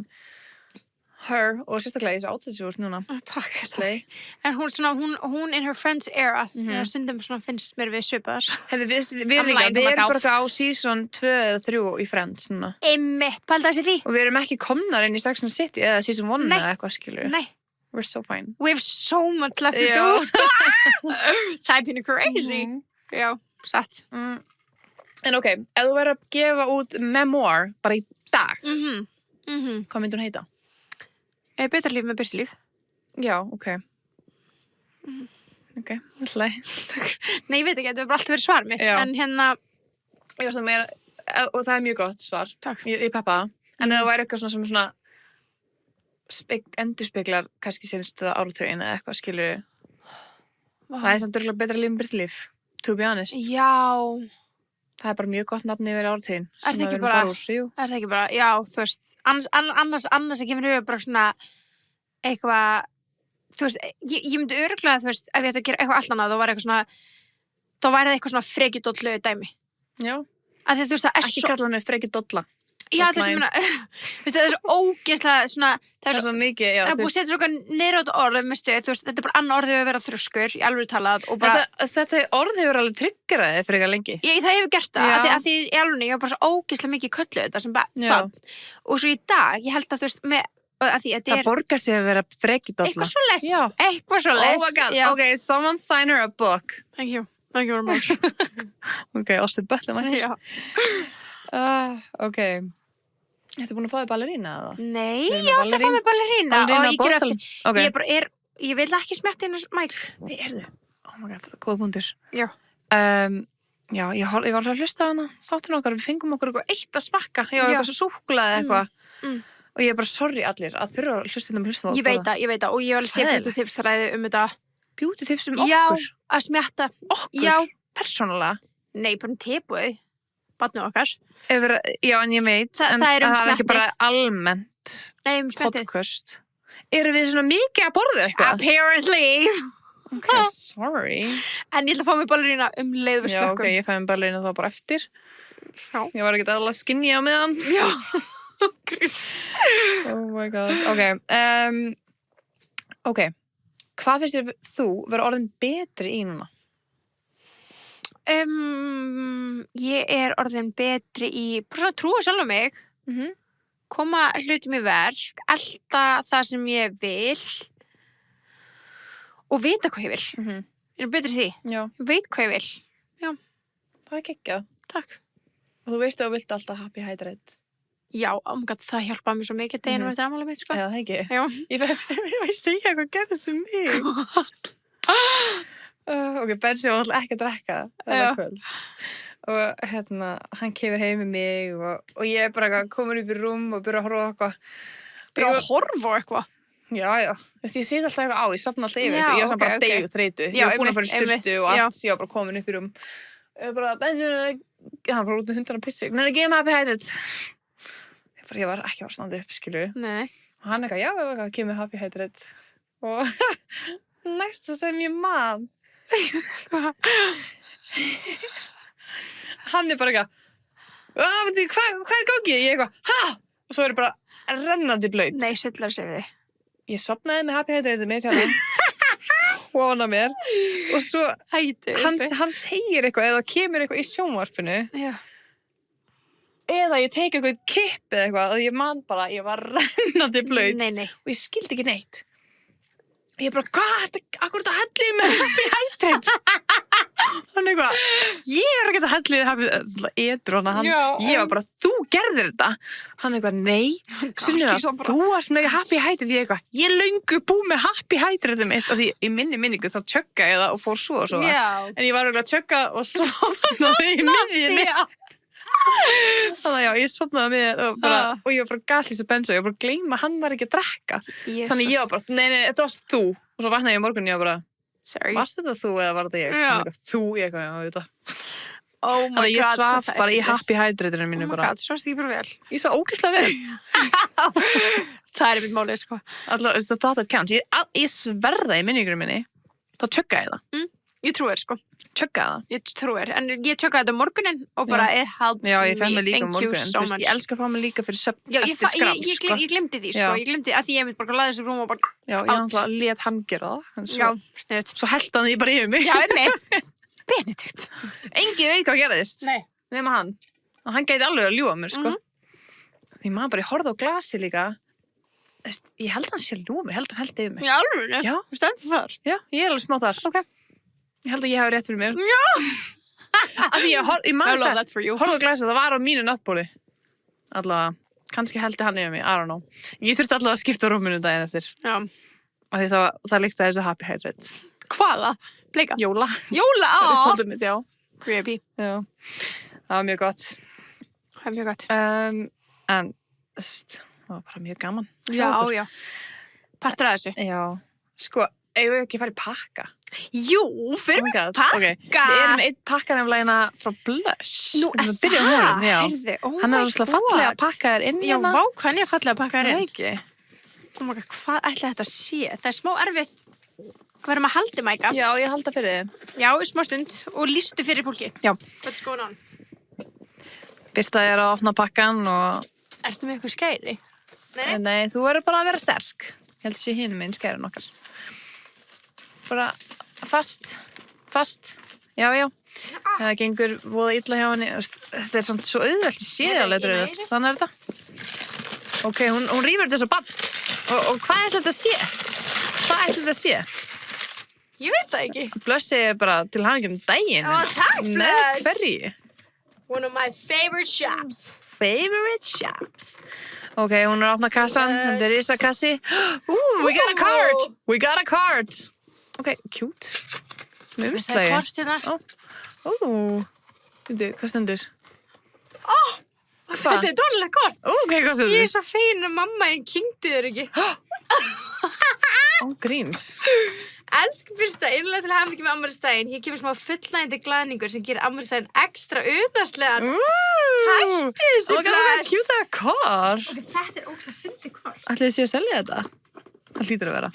her, og sérstaklega í þessu outfit núna. Takk. En hún in her friend's era, stundum svona finnst mér við svipaðar. Við erum bara á season 2 eða 3 í Friends núna. Einmitt, pælda þessi því. Og við erum ekki komnar inn í Sex and the City eða season 1 eða eitthvað, skilur. Nei. We're so fine. We have so much left to do. Það er pínu crazy. Já, satt. En ok, ef þú verður að gefa út memoir bara í dag, hvað myndir hún heita? Betra líf með byrstu líf. Já, ok. Ok, alltaf. Nei, ég veit ekki, þetta er bara alltaf verið svar mitt. En hérna... Ég veist það meira, og það er mjög gott svar. Takk. Ég peppa það. En ef það væri eitthvað sem svona endurspeglar kannski senstu áratögin eða eitthvað, skilur. Það er samt örgulega betra líf með byrstu líf, to be honest. Já. Það er bara mjög gott nafn yfir áratögin. Er það ekki bara, já, þú veist, annars ekki mér bara svona eitthvað, þú veist, ég myndi örgulega, þú veist, ef ég ætti að gera eitthvað allt annað, þá væri það eitthvað svona frekjudollu dæmi. Já. Að því, þú veist, það er ekki kalla með frekjudolla. Já, þú veist, það er svo ógeðslega svona, það er svo mikið, já. Það er búið að setja svo neðrótt orð með stuð, þú veist, þetta er bara annað orðið að vera þrjóskur, í alveg talað og bara... Þetta orð hefur alveg tryggeraðið fyrir eitthvað lengi. Það hefur gert það, af því í alveg, ég var bara svo ógeðslega mikið kölluð þetta sem bann. Og svo í dag, ég held að þú veist, það borgar sig að vera frekjudolla. Eitthvað svo les. Oh my god, okay, someone sign her a book. Thank you very much. Ok, Austin Butler mættir. Já. Ok. Ertu búin að fá þig ballerína eða? Nei, ég átti að fá mig ballerína og ég ger eftir. Okay. Ég vil ekki smetta inn að mæk. Nei, oh my god, góða punktur. Já. Já, ég var alltaf að hlusta á hana. Þátturinn okkar, við fengum okkur eitthvað eitt að smakka. Já, eitthvað svo súkkulaði eitthvað. Og ég er bara sorry allir að þurfa að hlusta á Ég veit það. Og ég var að sé beauty tips þræði þetta. Beauty tips okkur? Já, að smetta. Okkur? Já. Persónulega? Nei, bara tilbúið. Barnið okkar. Já, en ég veit. Það er það er ekki bara almennt podcast. Erum við svona mikið að borða eitthvað? Apparently. Okay, sorry. En ég ætla að fá mig ballerína leið við slökkum. Já, ok, ég fæ mig ballerína þá bara eftir. Já. Ég var ekkert alveg skinny á meðan. Já. Oh my god. Ok. Hvað finnst þér þú vera orðin betri í núna? Ég er orðin betri í bara svona trúa sjálf á mig. Koma hlutum í verk, elta það sem ég vil og vita hvað ég vil. Ég er betri í því. Já. Ég veit hvað ég vil. Já. Það er geggjað. Takk. Og þú veist að þú vilt alltaf happy hydrate. Já, það hjálpaði mér svo mikið deginum eftir afmælið mitt, sko. Já, það ekki. Já. Ég var að segja hvað gerði sem mig. Ok, Bensi var alltaf ekki að drekka það kvöld. Og hann kemur heim með mig og ég er bara komin upp í rúm og byrja að horfa á eitthvað. Byrja að horfa á eitthvað? Já. Þú veist, ég sit alltaf eitthvað á, ég sofna alltaf yfir eitthvað. Ég var bara deyju þreytu. Ég var búin að fara í sturtu og allt, ég var bara komin upp í rúm. Og bara, Bensi, hann var út með hundarna pissi. Nei, gefa mig happy hydrate. Ég var ekki að standa upp, skilju. Nei. Og hann eitthvað, kemur happy hydrate. Og næsta sem ég man. Hann er bara eitthvað, hvað er gangið? Ég eitthvað, ha? Og svo er ég bara rennandi blöyt. Nei, söllar sig við þig. Ég sopnaði með happy hydrate mitt hérna. Hóna mér. Og svo, hann segir eitthvað, eða kemur eitthvað í sjónvarpinu. Já. Eða ég teki eitthvað kipp eða eitthvað og ég man bara, ég var rennandi blöyt. Nei. Og ég skildi ekki neitt. Ég bara, hvað? Akkur þetta hellið með happy hydrate? Hann eitthvað, ég er ekki að hellið happy hydrate. Ég var bara, þú gerðir þetta. Hann eitthvað, nei. Sunniva, þú varst með happy hydrate. Ég eitthvað, ég löngu búið með happy hydrate mitt. Af því í minningu þá tjögga ég það og fór svo og svo. En ég var að tjögga og svo í miðjunni. Þannig að ég sofnaði með og ég var bara gaslýs að bensa, ég var bara að gleyma að hann var ekki að drekka. Þannig ég var bara, nei, þetta varst þú. Og svo vaknaði ég í morgun og ég var bara, varst þetta þú eða var þetta ég? Þú, ég eitthvað, já, þetta. Oh my god. Þannig ég svaf bara í happy hydrate-inu mínu bara. Oh my god, svafst ég bara vel. Ég svo ógeðslega vel. Það er mitt málið, sko. Alltaf, það counts. Ég sverða í minningunum minni, þá tjögga ég það. Ég trúi þér, sko. Tjögga það? Ég trúi þér, en ég tjöggaði þetta morgunin og bara it helped me. Já, ég fæ mig líka morgunin. So ég elska að fá mig líka fyrir söfn eftir skram, sko. Ég glemdi því, sko. Ég glemdi að því ég mitt bara laði þessu rúm og bara Já, ég náttúrulega let hann gera það. Já, sniðut. Svo hellti hann því bara yfir mig. Já, einmitt. Benedikt. Engin veit hvað gerðist. Nei. Nema hann. Og hann gæti alveg að ljúga mér, sko. Því maður bara, ég horfði á glasi líka. Ég held hann sé að ljúga mér, held hann hellti yfir mig. Í alvörinu? Já. Þú stendur þar? Já, ég er alveg smá þar. Ok. Ég held að ég hafi rétt fyrir mér. Já! Af því ég love that for you. horfði á glasi, það var á mínu náttbóli. Allavega, kannski hellti hann yfir mig, I don't know. Ég þurfti allavega að skipta rúminu daginn eftir. Já. Af því það líkti þessu happy hydrate. Hvaða? Bleika? Jóla. Jóla, á! Uppáhaldið mitt, já. Creepy. Já. Það var mjög gott. Það er mjög gott. En, það var bara mjög gaman. Já. Partur af þessu. Já. Sko, eigum við ekki að fara í pakka? Jú, fyrir mig pakka. Okay. Við erum með einn pakka nefnilega frá Blush. Nú, það? Heyrðu, oh hann my er alltaf fallega að pakka þér inn Já, vá, hvað er ég að fallega að pakka þér inn? Það ekki. Oh my god, hvað ætla þetta að sé? Það er smá erfitt. Hvað verðum að halda, Mæka? Já, ég halda fyrir þið. Já, í smá stund. Og lýstu fyrir fólki. Já. What's going on? Birta er að opna pakkan og... Ertu með eitthvað skæri? Nei, þú verður bara að vera sterk. Ég held að sé hinum minn skærin okkar. Bara fast. Já. Það gengur voða illa hjá henni. Þetta er svona svo auðvelt í séðalegtur auðvelt. Þannig er þetta. Ok, hún rífur þetta svo bann. Og hvað ætla þetta að sé? Hvað ætla þetta að sé? Ég veit það ekki. Blössi er bara til hamingjum daginn. Takk, Blöss. Með hverju? One of my favorite shops. favorite shops. Ok, hún að opna kassan. Þetta risa kassi. We got a card. We got a card. Ok, cute. Með umslægi. Það kort hérna. Hvað stendur? Þetta dónlega kort. Ok, hvað stendur? Ég svo fein að mamma en kynnti þér ekki. Gríns. Elsku Birta, innlega til að hafa mikið með ammælistaginn. Hér kemur smá fullnægjandi glaðningur sem gerir ammælistaginn ekstra unaðslegan. Hætti þessu bless. Cute það kort. Ok, þetta ógeðslega fyndið kort. Ætli þið séu að selja þetta? Það hlýtur að vera.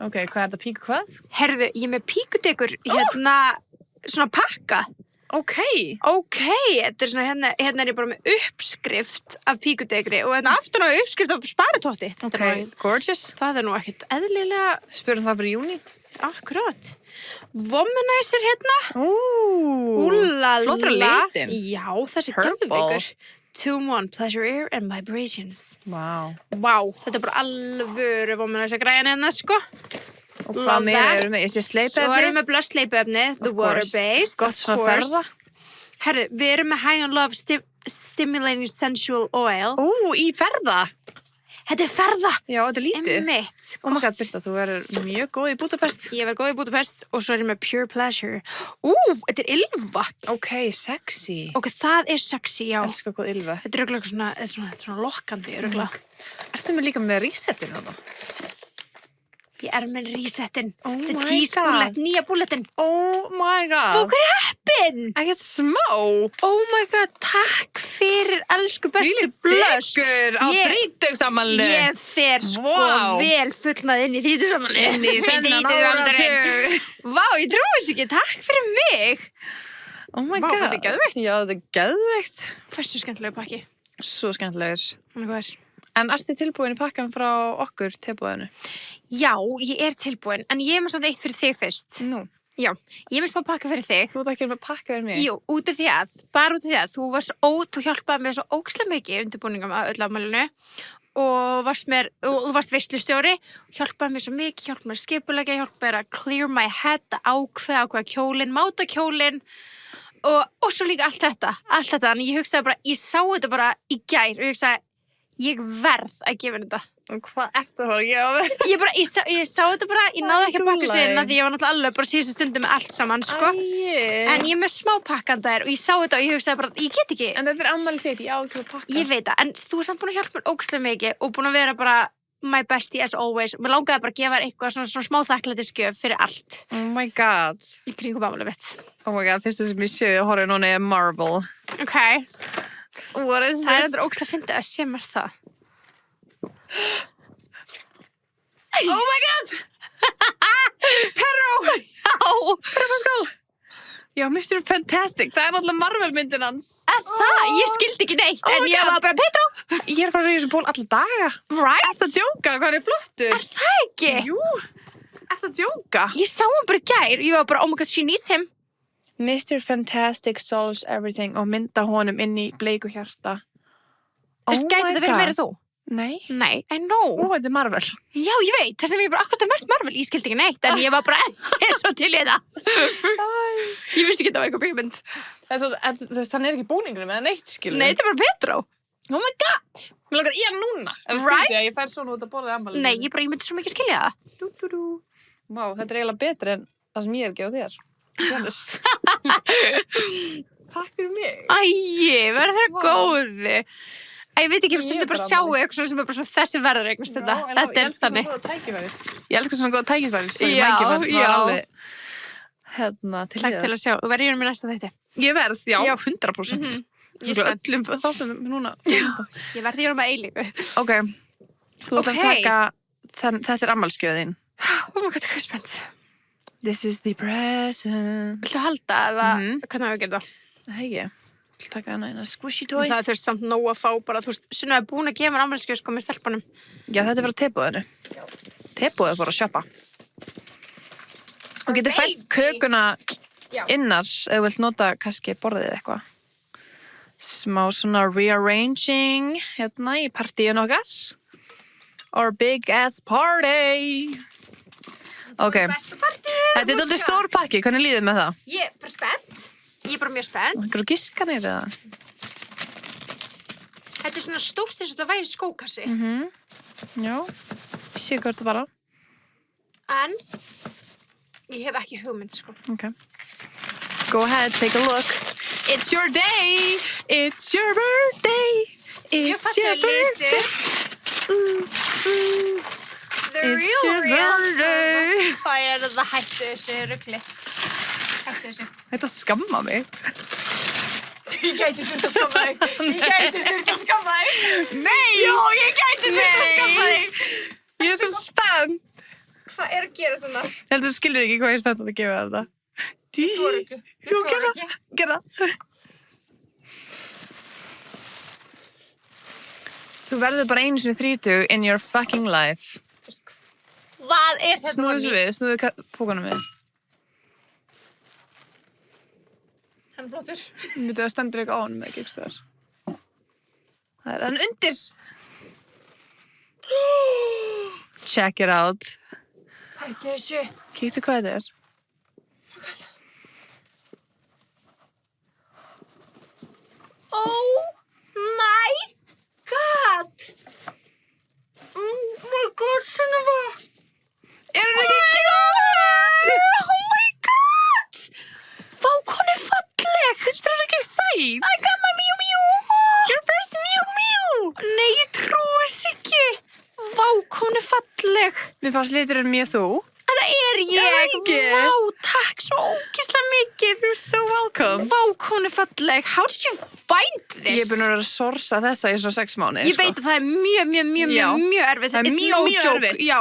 Ok, hvað er þetta? Píku hvað? Herðu, ég er með píkudekur svona pakka. Ok, þetta er svona, hérna er ég bara með uppskrift af píkudegri og hérna aftan á uppskrift af sparitótti. Ok, gorgeous. Það er nú ekkert eðlilega. Spyrum það fyrir júni. Akkurat. Womanizer hérna. Úlala. Flottur á litin. Já, þessi geðveikur. 2-in-1, pleasure air and vibrations. Wow. Vá, þetta er bara alvöru Womanizer græjan hérna, sko. Og hvað með erum við? Ég sé sleipefni. Svo erum við blöð sleipefni, the water-based. Gott svona ferða. Herðu, við erum með High on Love Stimulating Sensual Oil. Í ferða? Þetta er ferða. Já, þetta er lítið. Einmitt. Oh my god, Birta, þú verður mjög góð í Budapest. Ég verð góð í Budapest og svo er ég með Pure Pleasure. Þetta er ylvatn. Ok, sexy. Ok, það er sexy, já. Elskar góð ylva. Þetta er örugglega svona lokkandi, örugglega. Ertu með líka með resetin þarna? Ég er með resetin. Oh my The Tease Bullet, nýja bulletin. Oh my god. Og hvað er heppin? Ekkert smá. Oh my god, takk fyrir elsku bestu blöss. Degur á þrítugsammalinu. Ég fer sko vel fullnað inn í þrítugsammalinu. Inn í þennan áratug. Vá, ég trúi þess ekki, takk fyrir mig. Oh my Vá, god. þetta er geðveikt. Já, þetta er geðveikt. Hversu skemmtilegu pakki. Svo skemmtilegur. Þannig hvað er? En ertu tilbúin í pakkan frá okkur tilbúinu? Já, ég er tilbúin, en ég er með samt eitt fyrir þig fyrst. Nú. Já, ég er með smá pakka fyrir þig. Þú ert ekki með pakka fyrir mig? Jú, út af því að, bara út af því að, þú hjálpaði mér svo ógeðslega mikið undirbúningum að öll afmælinu og þú varst veislustjóri, hjálpaði mér svo mikið, hjálpaði mér að skipuleggja, hjálpaði mér að clear my head, að ákveða kjólinn, máta kjólinn og svo líka allt þetta, þannig ég hugsaði bara, ég sá þetta bara í gær og ég hugsaði, ég verð að gefa þetta. Og hvað ertu að fara að gefa? Ég sá þetta bara, ég náði ekki að pakka sinna því ég var náttúrulega alveg bara síðustu stundu með allt saman, sko. En ég er með smá pakkandar og ég sá þetta og ég hugsaði bara, ég get ekki. En þetta er afmælið þitt, ég á ekki að pakka. Ég veit það, en þú er samt búin að hjálpa mér ógeðslega mikið og búin að vera bara my bestie as always. Mér langaði bara að gefa þér eitthvað svona smá þakklætisgjöf fyrir allt. Oh my god. Í kringum afmælið mitt. Oh my god, fyrst sem ég sé að horfa núna er Marvel. Ok. What is this? Það er þetta ógeðslega fyndið að sé mér það. Oh my god! Perro! Já! Perro Pascal! Já, Mr. Fantastic, það er náttúrulega Marvel-myndin hans. Það? Ég skildi ekki neitt, en ég var bara Petro! Ég er frá Ríðisum Pól alla daga. Right? Ertu að djóka? Hvað er flottur? Er það ekki? Jú, ertu að djóka? Ég sá hann bara í gær og ég var bara, oh my god, she needs him. Mr. Fantastic solves everything og mynda honum inn í bleiku hjarta. Gæti þetta verið meira þú? Nei. Nei, I know. Þetta er Marvel. Já, ég veit, þess að ég bara akkurat er mest Marvel, ég skildi ekki neitt, en ég var bara, ég er svo til í það. Ég vissi ekki að það var eitthvað byggjumynd. Hann er ekki búningur með neitt, skilur. Nei, þetta er bara Petro. Oh my god. Mér langar í hann núna. Right? Ég fær svona út að borða ammali. Nei, ég myndi svo mikið skilja það. Vá, þetta er eiginlega betra en það sem ég er að gefa þér. Takk fyrir mig. Æi, verður það góði. Ég veit ekki, stundu bara sjá eitthvað sem er bara svona þessi verður eignast þetta. Þetta er þannig. Ég elskar svona góða tækifæris. Já. Til Takk til að sjá. Þú verður í mér næsta þætti. Ég verð, já, 100%. Ég er öllum þáttum núna. Ég verði í mér með eilífu. Ok. Þú ætlar að taka, þetta er ammálskjöfið þín. Oh my god, hvað er spennt. This is the present. Viltu halda eða hvernig við gerum það? Hei, taka hana eina squishy toy. Það þurft samt nóg að fá bara, þú veist, Sunna er búin að gefa mér afmælisgjöf sko með stelpunum. Já, þetta er bara tebúðinu. Tebúðið fór að shoppa. Þú getur fælt kökuna innars ef þú vilt nota kannski borðið eitthvað. Smá svona rearranging hérna í partíun okkar. Our big ass party. Ok. Þetta er alltaf stór pakki, hvernig líður með það? Ég er bara spennt. Ég er bara mjög spennt. Einhverju giskanir eða? Þetta er svona stórt eins og þetta væri skókassi. Já, ég sé hvað þetta var á. En ég hef ekki hugmynd, sko. Okay. Go ahead, take a look. It's your day! It's your birthday! It's your birthday! It's your birthday! Hvað það hættu þessu rugli? Hættu þessu. Þetta skamma mig. Ég gæti þurft að skamma þig. Nei! Jó, ég gæti þurft að skamma þig. Ég er svo spennt. Hvað er að gera svona? Ég held að þú skilur ekki hvað ég er spennt að gefa þetta. Þú voru ekki. Jú, gera. Þú verður bara einu sinni 30 in your fucking life. Hvað er þetta? Snúðu pókanum við. Hann er flottur. Það stendur ekki á honum ekki þar. Það er hann undir. Check it out. Hættu þessu. Kíktu hvað þetta er. Oh my god. Oh my god, svona var. Er hann ekki kjút? Oh my god. Vá, hún er falleg. Finnst þér ekki sæt? I got my Mew Mew. Your first Mew Mew. Nei, ég trúi þess ekki. Vá, hún er falleg. Mér fannst liturinn mjög þú. Þetta er ég. ekki. Vá, takk svo ógeðslega mikið. You're so welcome. Vá, hún er falleg. How did you find this? Ég er búin að vera að sorsa þessa í svo 6 mánuði. Ég veit að það er mjög erfitt. Það er It's mjög, no mjög joke. erfitt. Já.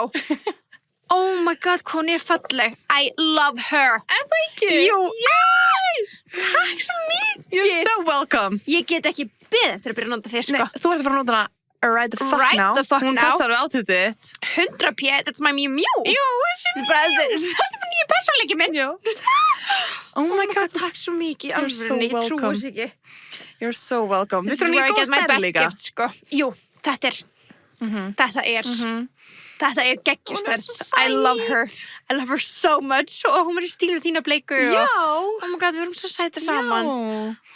Oh my god, hún er falleg. I love her. Er það ekki? Jú. Yay! Takk svo mikið. You're so welcome. Ég get ekki beðið eftir að byrja að nota þér, sko. Nei, þú ert að fara að nota hana right the fuck Right now. the fuck Hún now. passar við outfitið þitt. 100p, that's my Mew Mew. Jú, Þetta er nýja persónleiki minn. Já. Oh my god. Takk svo mikið. You're so Alveg, ég trúi welcome. þess ekki. You're so welcome. This Þetta is er where I mjög góð get my stærð best líka. gift, sko. Jú, þetta er geggjustærð. Hún er svo I love sæt. her. I love her so much. Og hún er í stíl við þína bleiku. Já. Oh my god, við erum svo sæta saman.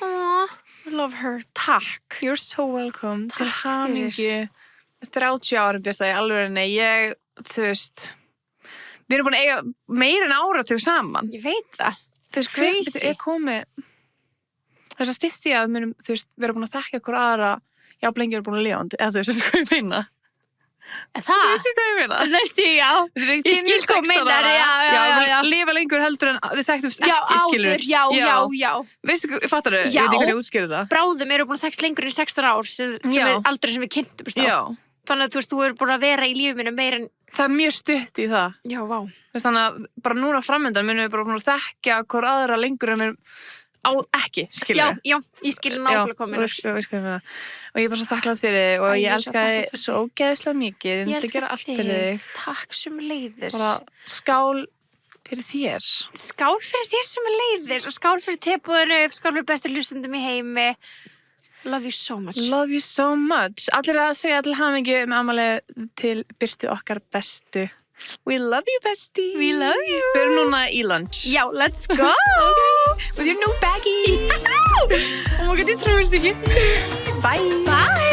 Oh, I love her. Takk. You're so welcome. Til Takk hamingju. 30 árum Birta í alvörinni. Þú veist, við erum búin að eiga meira en áratug saman. Ég veit það. Þú veist, Crazy. Þetta er komið þess að stytti að við munum, þú veist, við erum búin að þekka okkur aðra jafnlengi erum búin að lifandi, eða þú veist hvað ég meina. Þú veist hvað ég meina? Þessi, já. Ég skil hvað þú meinar, já. Lifa lengur heldur en við þekktumst Já, ekki, skilur. áður, já. Veistu, fattar þau? Já. Ég veit ekki hvernig ég útskýri það. Bráðum eru búin að þekkst lengur í 16 ár sem Já. er aldrei sem við kynntumst á. Já. Þannig að þú veist, þú eru búin að vera í lífið mínu meir en... Það er mjög stutt í það. Já, vá. Þannig að bara núna framöndan munum við bara búin að þekkja hver aðra lengur en við á ekki, skilur. Já, ég skilur nákvæmlega komin. Og ég er bara svo þakklátt fyrir þig og ég elska þig svo ógeðslega mikið. Ég myndi gera allt fyrir þig. Takk sem leiðis. Bara skál fyrir þér. Skál fyrir þér sem leiðis og skál fyrir tebúðinu, skál fyrir bestu hlustendum í heimi. Love you so much. Love you so much. Allir að segja til hamingju með afmælið til Birtu okkar bestu. We love you, bestie. We love you. Við erum núna í lunch. Já, let's go. Okay. With your new baggie. Oh my god, ég trúist ekki. Bye. Bye.